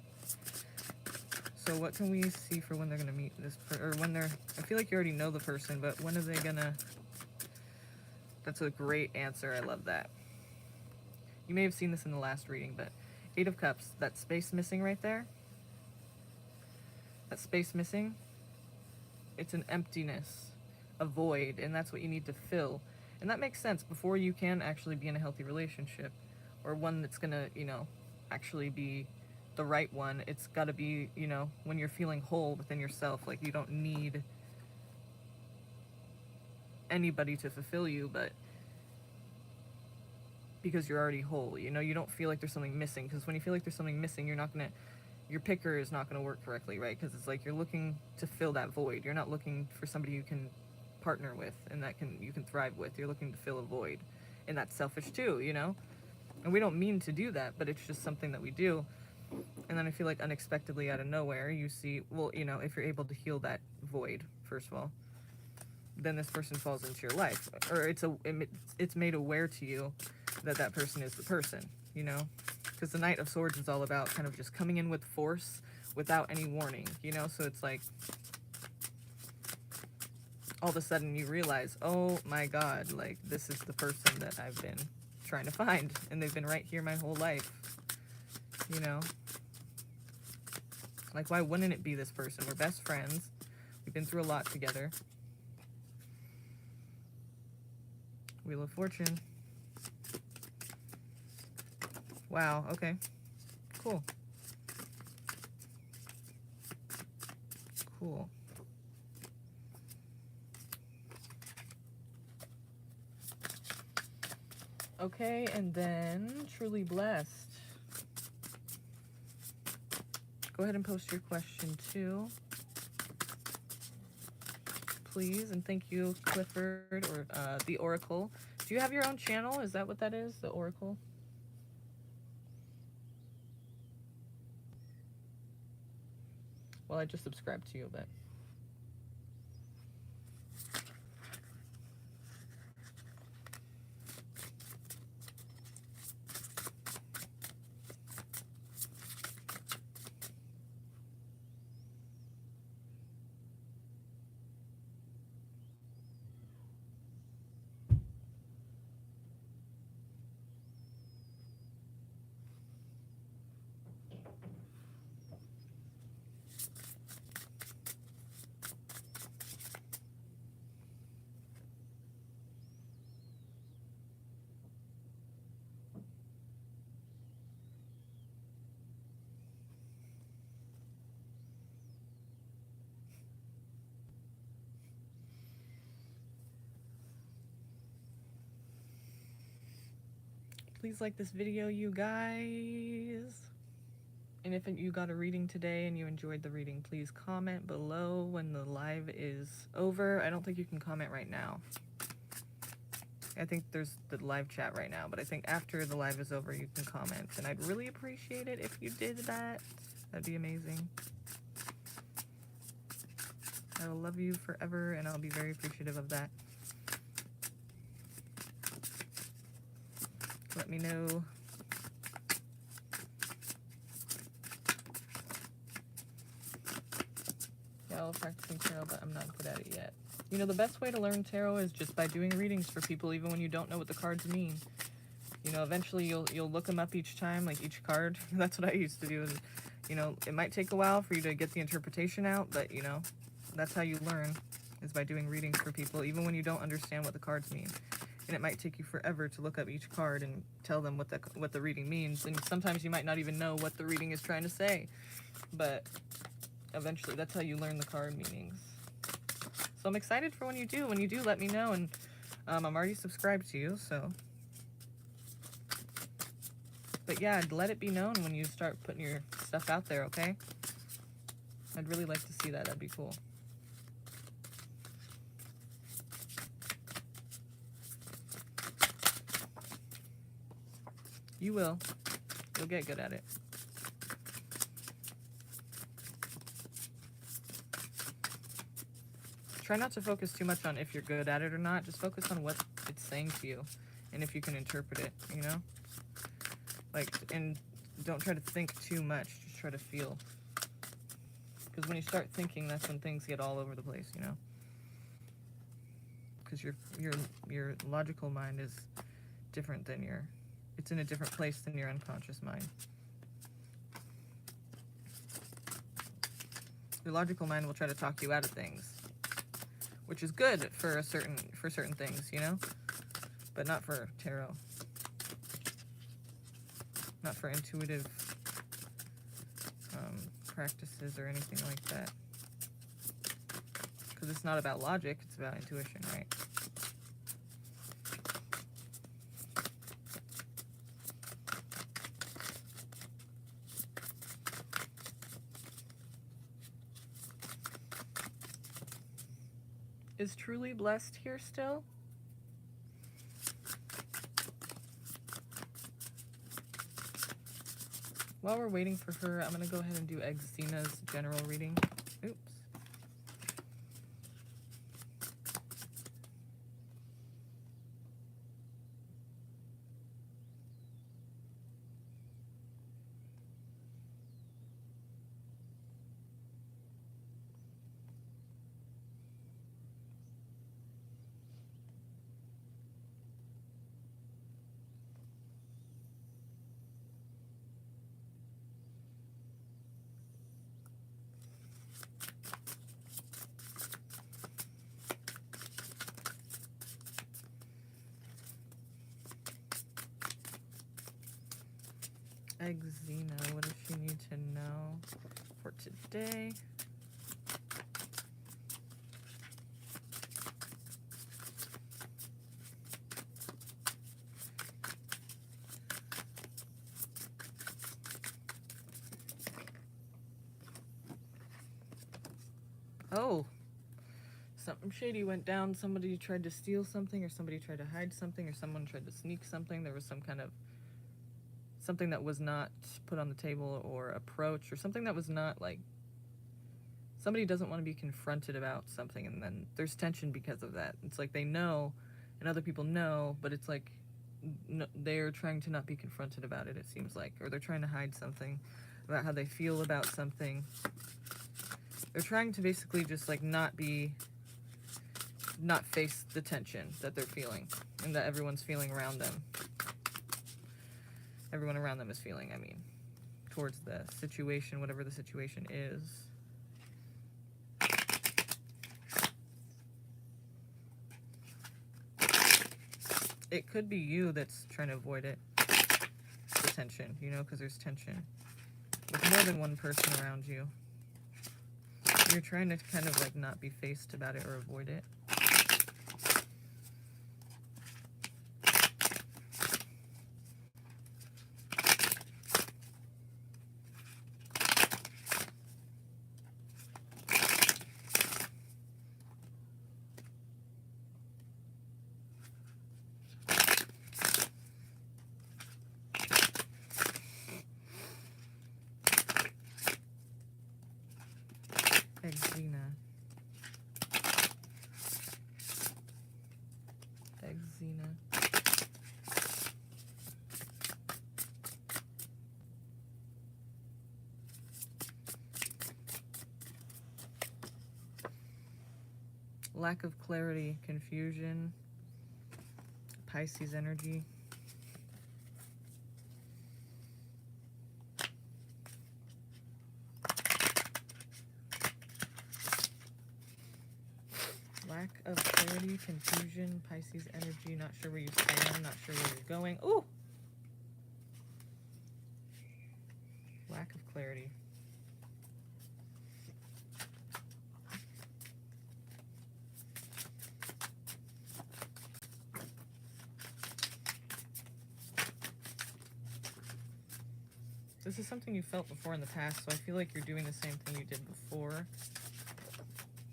So what can we see for when they're going to meet this or when they're, I feel like you already know the person, but when are they going to, that's a great answer. I love that. You may have seen this in the last reading, but 8 of Cups, that space missing right there, that space missing, it's an emptiness, a void, and that's what you need to fill. And that makes sense. Before you can actually be in a healthy relationship, or one that's gonna, you know, actually be the right one, it's gotta be, you know, when you're feeling whole within yourself. Like, you don't need anybody to fulfill you, but because you're already whole, you know, you don't feel like there's something missing. Because when you feel like there's something missing, you're not gonna, your picker is not gonna work correctly, right? Because it's like you're looking to fill that void. You're not looking for somebody you can partner with and that you can thrive with. You're looking to fill a void, and that's selfish too, you know? And we don't mean to do that, but it's just something that we do. And then I feel like unexpectedly out of nowhere you see, well, you know, if you're able to heal that void, first of all, then this person falls into your life, or it's made aware to you that that person is the person, you know? Because the Knight of Swords is all about kind of just coming in with force without any warning, you know? So it's like all of a sudden you realize, oh my God, like this is the person that I've been trying to find, and they've been right here my whole life, you know? Like, why wouldn't it be this person? We're best friends. We've been through a lot together. Wheel of Fortune. Wow, okay. Cool. Cool. Okay, and then Truly Blessed. Go ahead and post your question too, please. And thank you, Clifford, or the Oracle. Do you have your own channel? Is that what that is, the Oracle? Well, I just subscribed to you, but... Please like this video, you guys. And if you got a reading today and you enjoyed the reading, please comment below when the live is over. I don't think you can comment right now. I think there's the live chat right now, but I think after the live is over, you can comment. And I'd really appreciate it if you did that. That'd be amazing. I will love you forever, and I'll be very appreciative of that. Let me know. Yeah, I'm practicing tarot, but I'm not good at it yet. You know, the best way to learn tarot is just by doing readings for people, even when you don't know what the cards mean. You know, eventually you'll look them up each time, like each card. That's what I used to do. Is, you know, it might take a while for you to get the interpretation out, but, you know, that's how you learn, is by doing readings for people, even when you don't understand what the cards mean. And it might take you forever to look up each card and tell them what the reading means. And sometimes you might not even know what the reading is trying to say. But eventually, that's how you learn the card meanings. So I'm excited for when you do. When you do, let me know. And I'm already subscribed to you, so. But yeah, let it be known when you start putting your stuff out there, okay? I'd really like to see that. That'd be cool. You will. You'll get good at it. Try not to focus too much on if you're good at it or not. Just focus on what it's saying to you and if you can interpret it, you know? Like, and don't try to think too much. Just try to feel. Because when you start thinking, that's when things get all over the place, you know? Because your logical mind is different than it's in a different place than your unconscious mind. Your logical mind will try to talk you out of things, which is good for certain things, you know, but not for tarot, not for intuitive practices or anything like that, because it's not about logic, it's about intuition, right? Is Truly Blessed here still? While we're waiting for her, I'm going to go ahead and do Xena's general reading. Oops. Xena, what does she need to know for today? Oh, something shady went down. Somebody tried to steal something, or somebody tried to hide something, or someone tried to sneak something. There was some kind of something that was not put on the table or approached, or something that was not, like, somebody doesn't want to be confronted about something, and then there's tension because of that. It's like they know and other people know, but it's like they're trying to not be confronted about it, it seems like, or they're trying to hide something about how they feel about something. They're trying to basically just, like, not face the tension that they're feeling and that everyone's feeling around them. Everyone around them is feeling, I mean, towards the situation, whatever the situation is. It could be you that's trying to avoid it, the tension, you know, because there's tension with more than one person around you. You're trying to kind of, like, not be faced about it or avoid it. Exena. Exena. Lack of clarity, confusion, Pisces energy. Lack of clarity, confusion, Pisces energy, not sure where you stand, not sure where you're going. Ooh! Lack of clarity. This is something you felt before in the past, so I feel like you're doing the same thing you did before.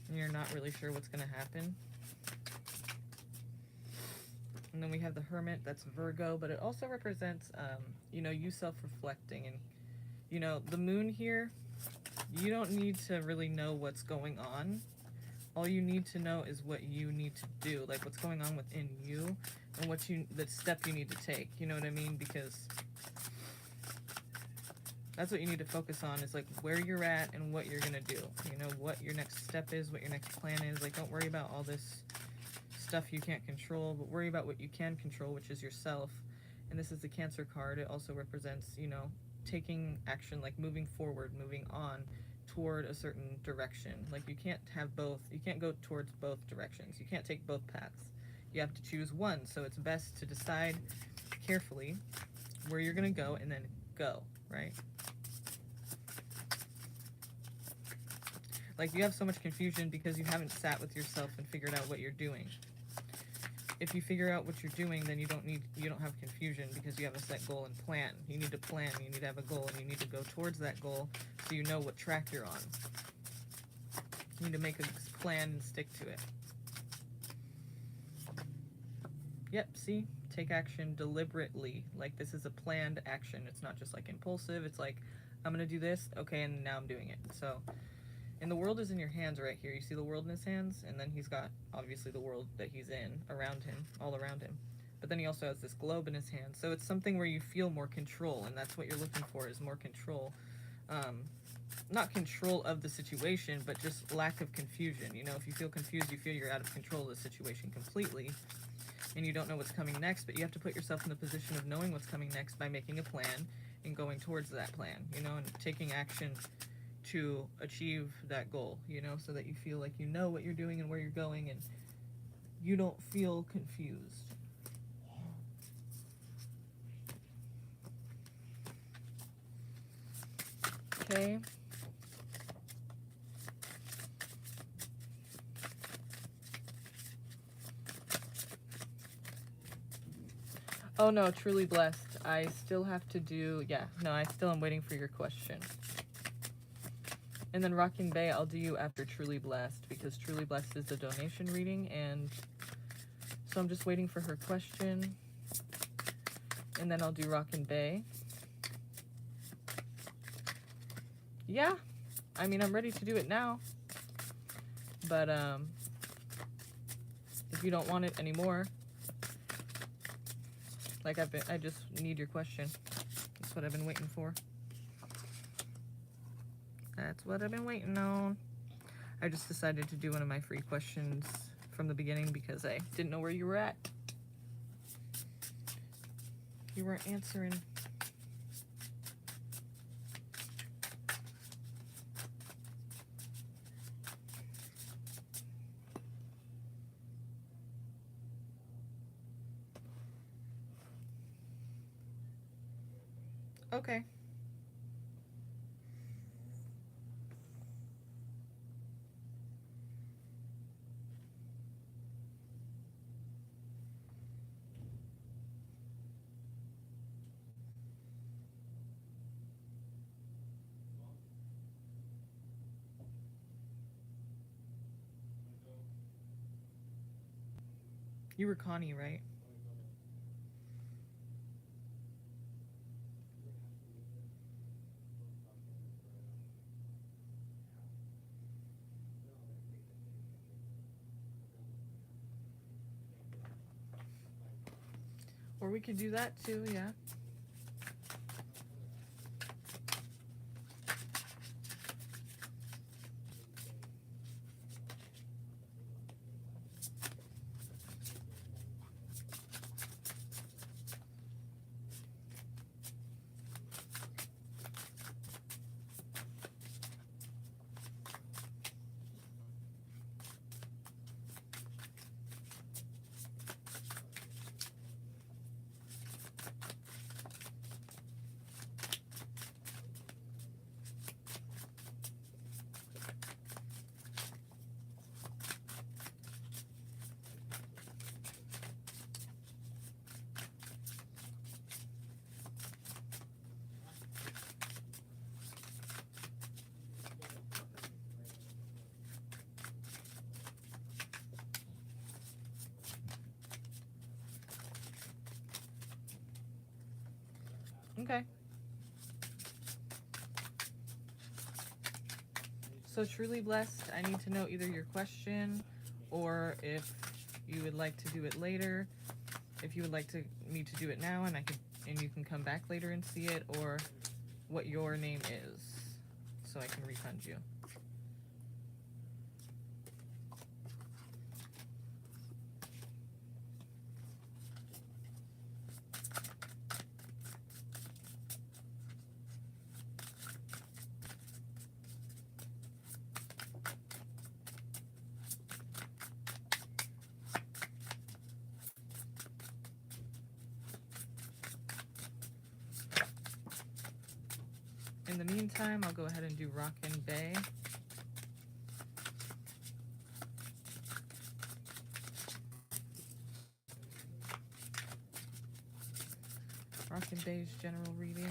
And you're not really sure what's going to happen. And then we have the Hermit, that's Virgo, but it also represents, you know, you self-reflecting. And, you know, the moon here, you don't need to really know what's going on. All you need to know is what you need to do, like what's going on within you and the step you need to take. You know what I mean? Because that's what you need to focus on, is like where you're at and what you're gonna do. You know, what your next step is, what your next plan is. Like, don't worry about all this stuff you can't control, but worry about what you can control, which is yourself. And this is the Cancer card. It also represents, you know, taking action, like moving forward, moving on toward a certain direction. Like, you can't have both. You can't go towards both directions. You can't take both paths. You have to choose one. So it's best to decide carefully where you're gonna go and then go, right? Like, you have so much confusion because you haven't sat with yourself and figured out what you're doing. If you figure out what you're doing, then you don't have confusion because you have a set goal and plan. You need to plan, you need to have a goal, and you need to go towards that goal so you know what track you're on. You need to make a plan and stick to it. Yep, see? Take action deliberately. Like, this is a planned action. It's not just like impulsive. It's like, I'm gonna do this, okay, and now I'm doing it. So, and the world is in your hands right here. You see the world in his hands? And then he's got, obviously, the world that he's in around him, all around him. But then he also has this globe in his hand. So it's something where you feel more control, and that's what you're looking for, is more control. Not control of the situation, but just lack of confusion. You know, if you feel confused, you feel you're out of control of the situation completely, and you don't know what's coming next, but you have to put yourself in the position of knowing what's coming next by making a plan and going towards that plan, you know, and taking action to achieve that goal, you know, so that you feel like you know what you're doing and where you're going and you don't feel confused. Okay. Oh no, truly blessed. I still have to do, yeah, no, I still am waiting for your question. And then Rocking Bay, I'll do you after Truly Blessed, because Truly Blessed is the donation reading, and so I'm just waiting for her question. And then I'll do Rocking Bay. Yeah, I mean, I'm ready to do it now. But if you don't want it anymore, like I just need your question. That's what I've been waiting for. That's what I've been waiting on. I just decided to do one of my free questions from the beginning because I didn't know where you were at. You weren't answering. Okay. You were Connie, right? Or we could do that too, yeah. Okay. So truly blessed, I need to know either your question or if you would like to do it later. If you would like me to do it now and you can come back later and see it, or what your name is so I can refund you. In the meantime, I'll go ahead and do Rockin' Bay. Rockin' Bay's general reading.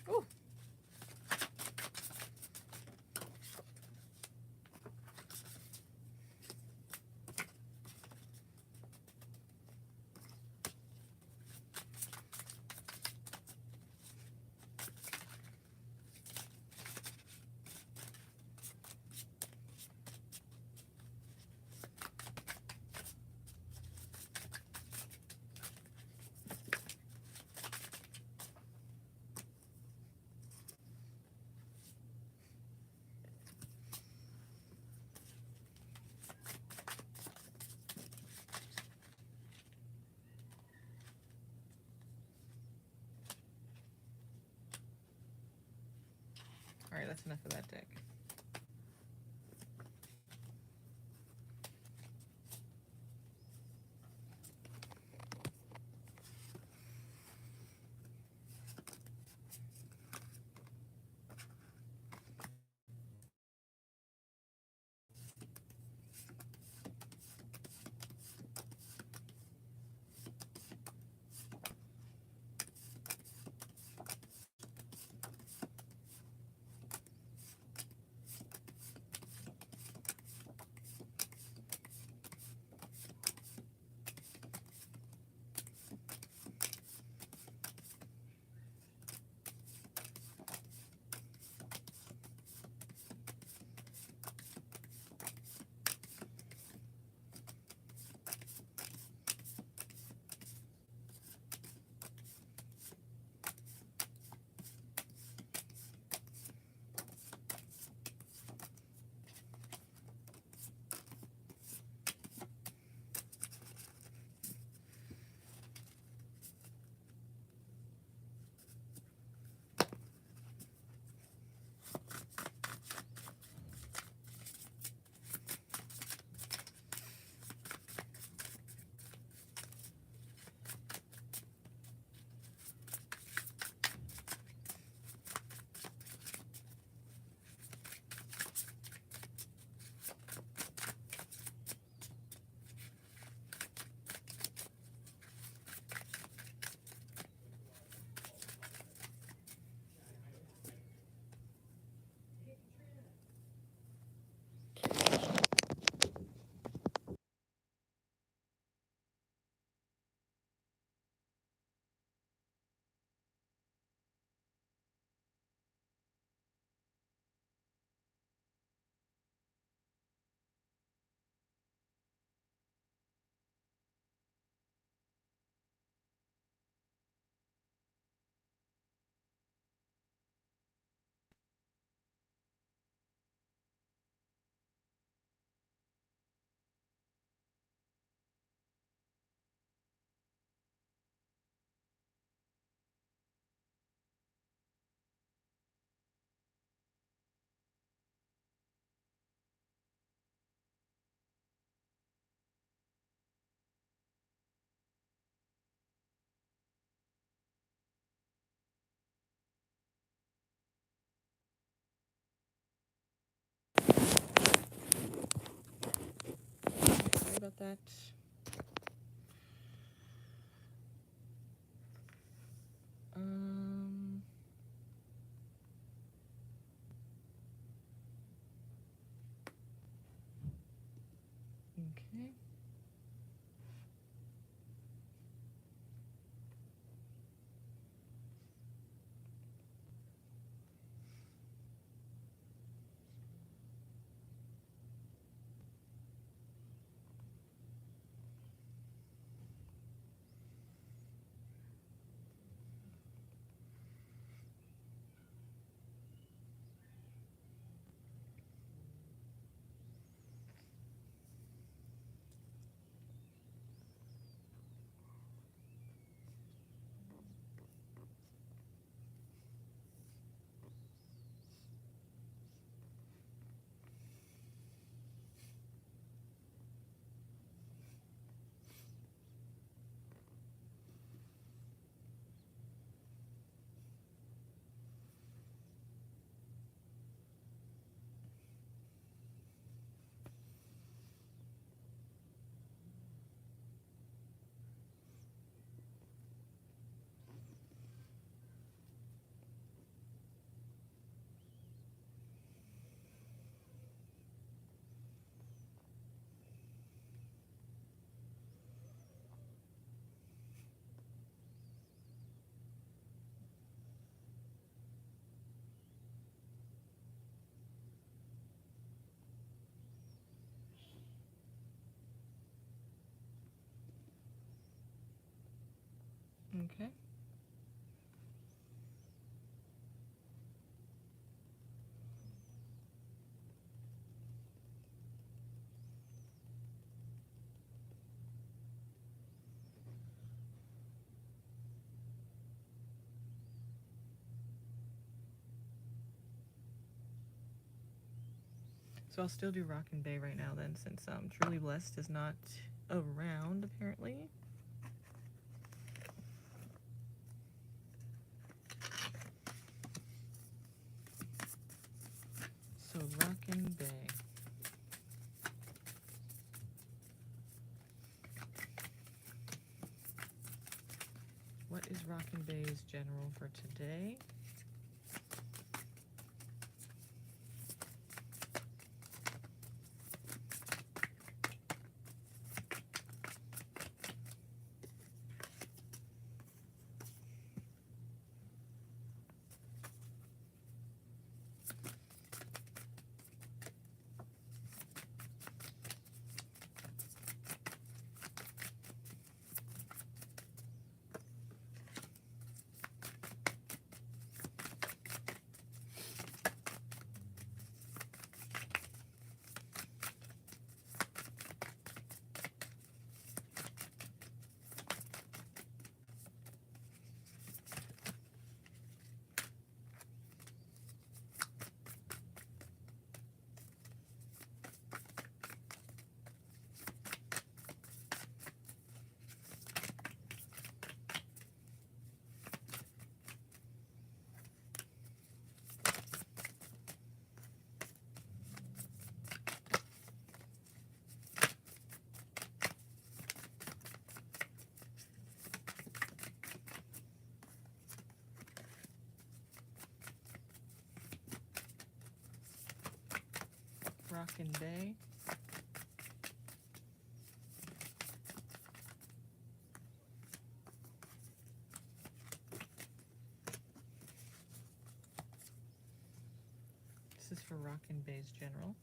Ooh. Alright, that's enough of that deck. that. Okay. Okay. So I'll still do Rockin' Bay right now then, since Truly Blessed is not around apparently. So Rockin' Bay. What is Rockin' Bay's general for today? Rockin' Bay. This is for Rockin' Bay's general.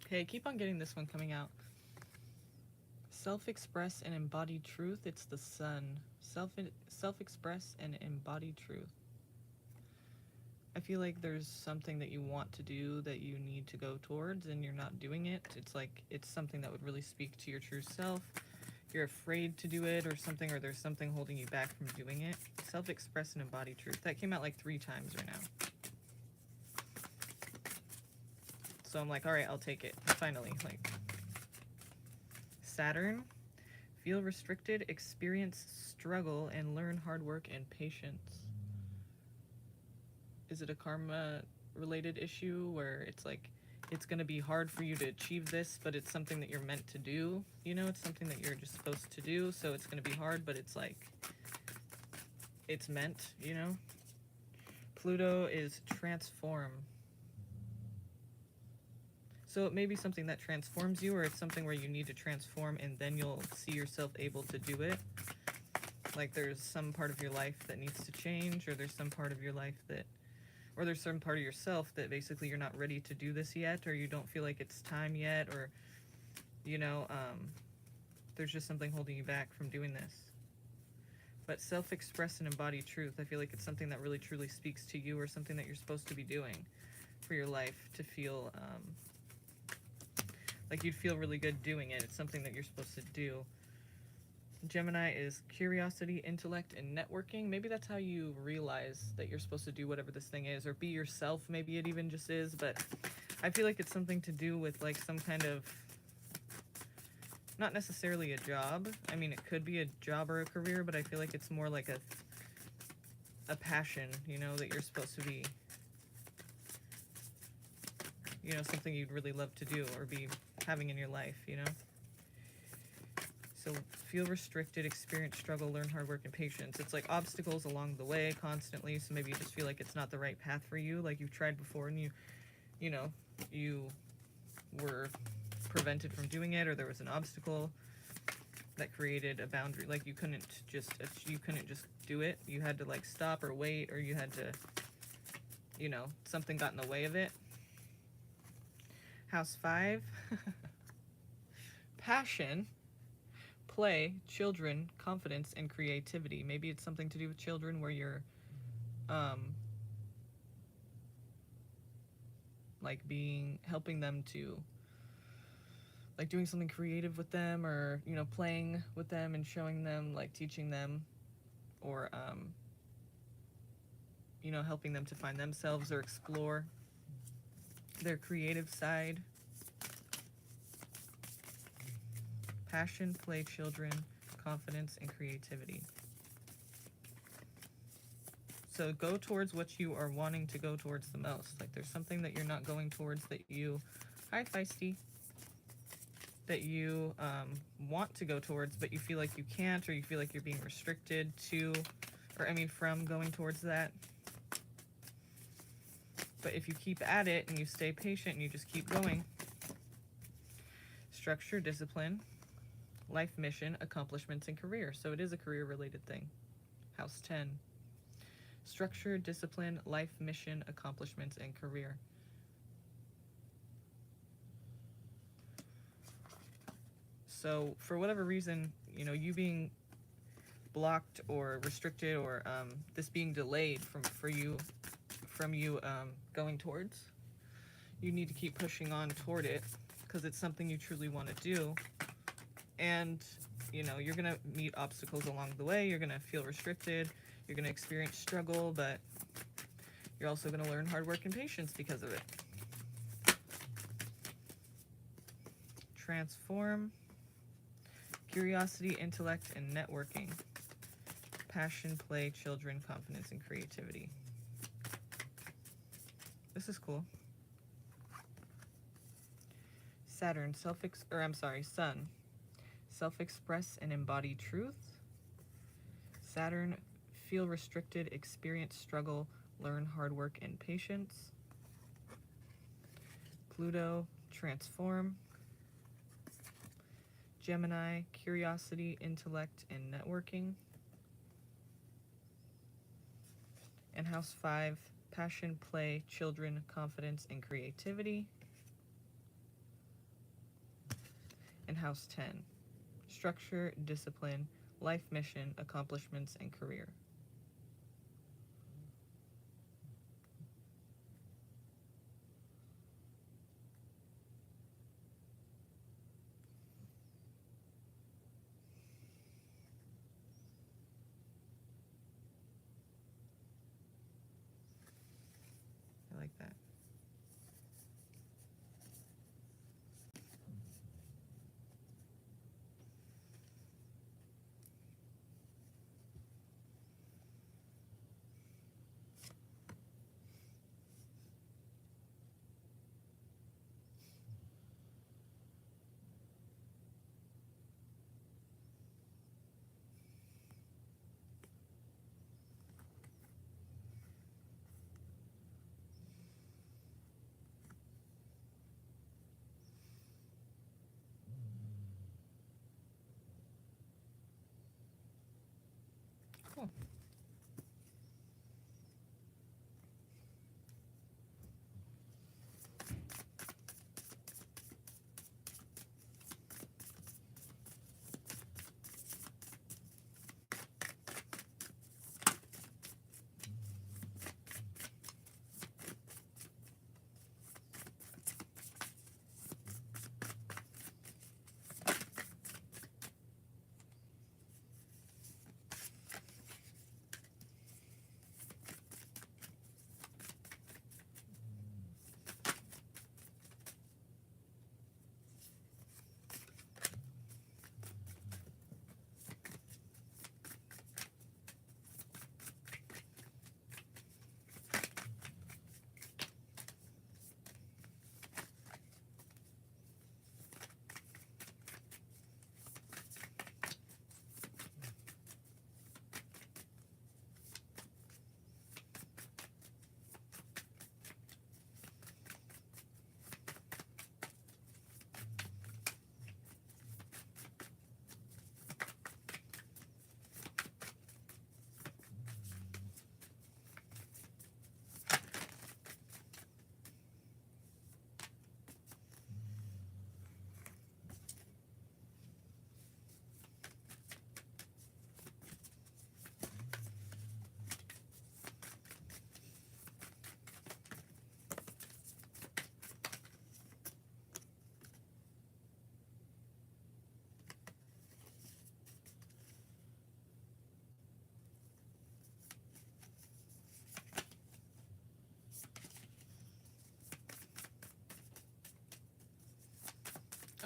Okay, keep on getting this one coming out. Self-express and embody truth. It's the sun. Self-express and embody truth. I feel like there's something that you want to do that you need to go towards and you're not doing it. It's like it's something that would really speak to your true self. You're afraid to do it or something, or there's something holding you back from doing it. Self-express and embody truth. That came out like 3 times right now. So I'm like, all right, I'll take it. Finally, like Saturn. Feel restricted, experience struggle, and learn hard work and patience. Is it a karma related issue where it's like it's going to be hard for you to achieve this, but it's something that you're meant to do? You know, it's something that you're just supposed to do, so it's going to be hard, but it's like it's meant, you know? Pluto is transform. So it may be something that transforms you, or it's something where you need to transform and then you'll see yourself able to do it. Like there's some part of your life that needs to change, or there's some part of your life that, or there's some part of yourself that basically you're not ready to do this yet, or you don't feel like it's time yet, or, you know, there's just something holding you back from doing this. But self-express and embody truth, I feel like it's something that really truly speaks to you, or something that you're supposed to be doing for your life to feel, like you'd feel really good doing it. It's something that you're supposed to do. Gemini is curiosity, intellect, and networking. Maybe that's how you realize that you're supposed to do whatever this thing is, or be yourself. Maybe it even just is, but I feel like it's something to do with like some kind of, not necessarily a job. I mean, it could be a job or a career, but I feel like it's more like a passion, you know, that you're supposed to be, you know, something you'd really love to do or be having in your life, you know? So feel restricted, experience struggle, learn hard work, and patience. It's like obstacles along the way constantly, so maybe you just feel like it's not the right path for you, like you've tried before and you know, you were prevented from doing it, or there was an obstacle that created a boundary. Like you couldn't just do it. You had to like stop or wait, or you had to, you know, something got in the way of it. House 5. Passion, play, children, confidence, and creativity. Maybe it's something to do with children where you're like helping them to, like doing something creative with them, or, you know, playing with them and showing them, like teaching them, or you know, helping them to find themselves or explore their creative side. Passion, play, children, confidence, and creativity. So go towards what you are wanting to go towards the most. Like there's something that you're not going towards that you, hi Feisty, that you want to go towards, but you feel like you can't, or you feel like you're being restricted to, or I mean from going towards that. But if you keep at it and you stay patient and you just keep going. Structure, discipline, life mission, accomplishments, and career. So it is a career related thing. House 10. Structure, discipline, life mission, accomplishments, and career. So for whatever reason, you know, you being blocked or restricted, or this being delayed from you going towards, you need to keep pushing on toward it, because it's something you truly want to do. And, you know, you're going to meet obstacles along the way. You're going to feel restricted. You're going to experience struggle, but you're also going to learn hard work and patience because of it. Transform, curiosity, intellect, and networking. Passion, play, children, confidence, and creativity. This is cool. Saturn, Sun. Self-express and embody truth. Saturn, feel restricted, experience struggle, learn hard work and patience. Pluto, transform. Gemini, curiosity, intellect, and networking. And House 5, passion, play, children, confidence, and creativity. in house 10. Structure, discipline, life mission, accomplishments, and career. I like that. Cool.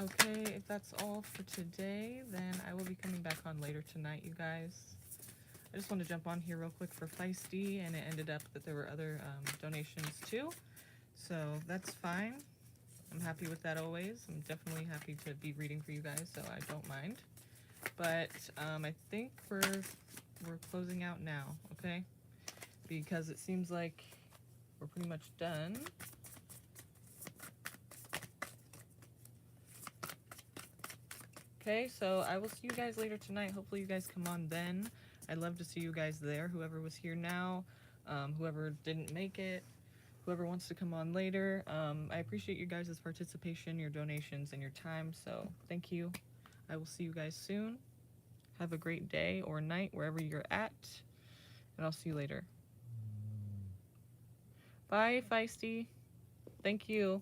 Okay, if that's all for today, then I will be coming back on later tonight, you guys. I just want to jump on here real quick for Feisty, and it ended up that there were other donations too. So that's fine. I'm happy with that always. I'm definitely happy to be reading for you guys, so I don't mind. But I think we're closing out now, okay? Because it seems like we're pretty much done. Okay, so I will see you guys later tonight. Hopefully you guys come on then. I'd love to see you guys there, whoever was here now, whoever didn't make it, whoever wants to come on later. I appreciate you guys' participation, your donations, and your time, so thank you. I will see you guys soon. Have a great day or night wherever you're at, and I'll see you later. Bye, Feisty. Thank you.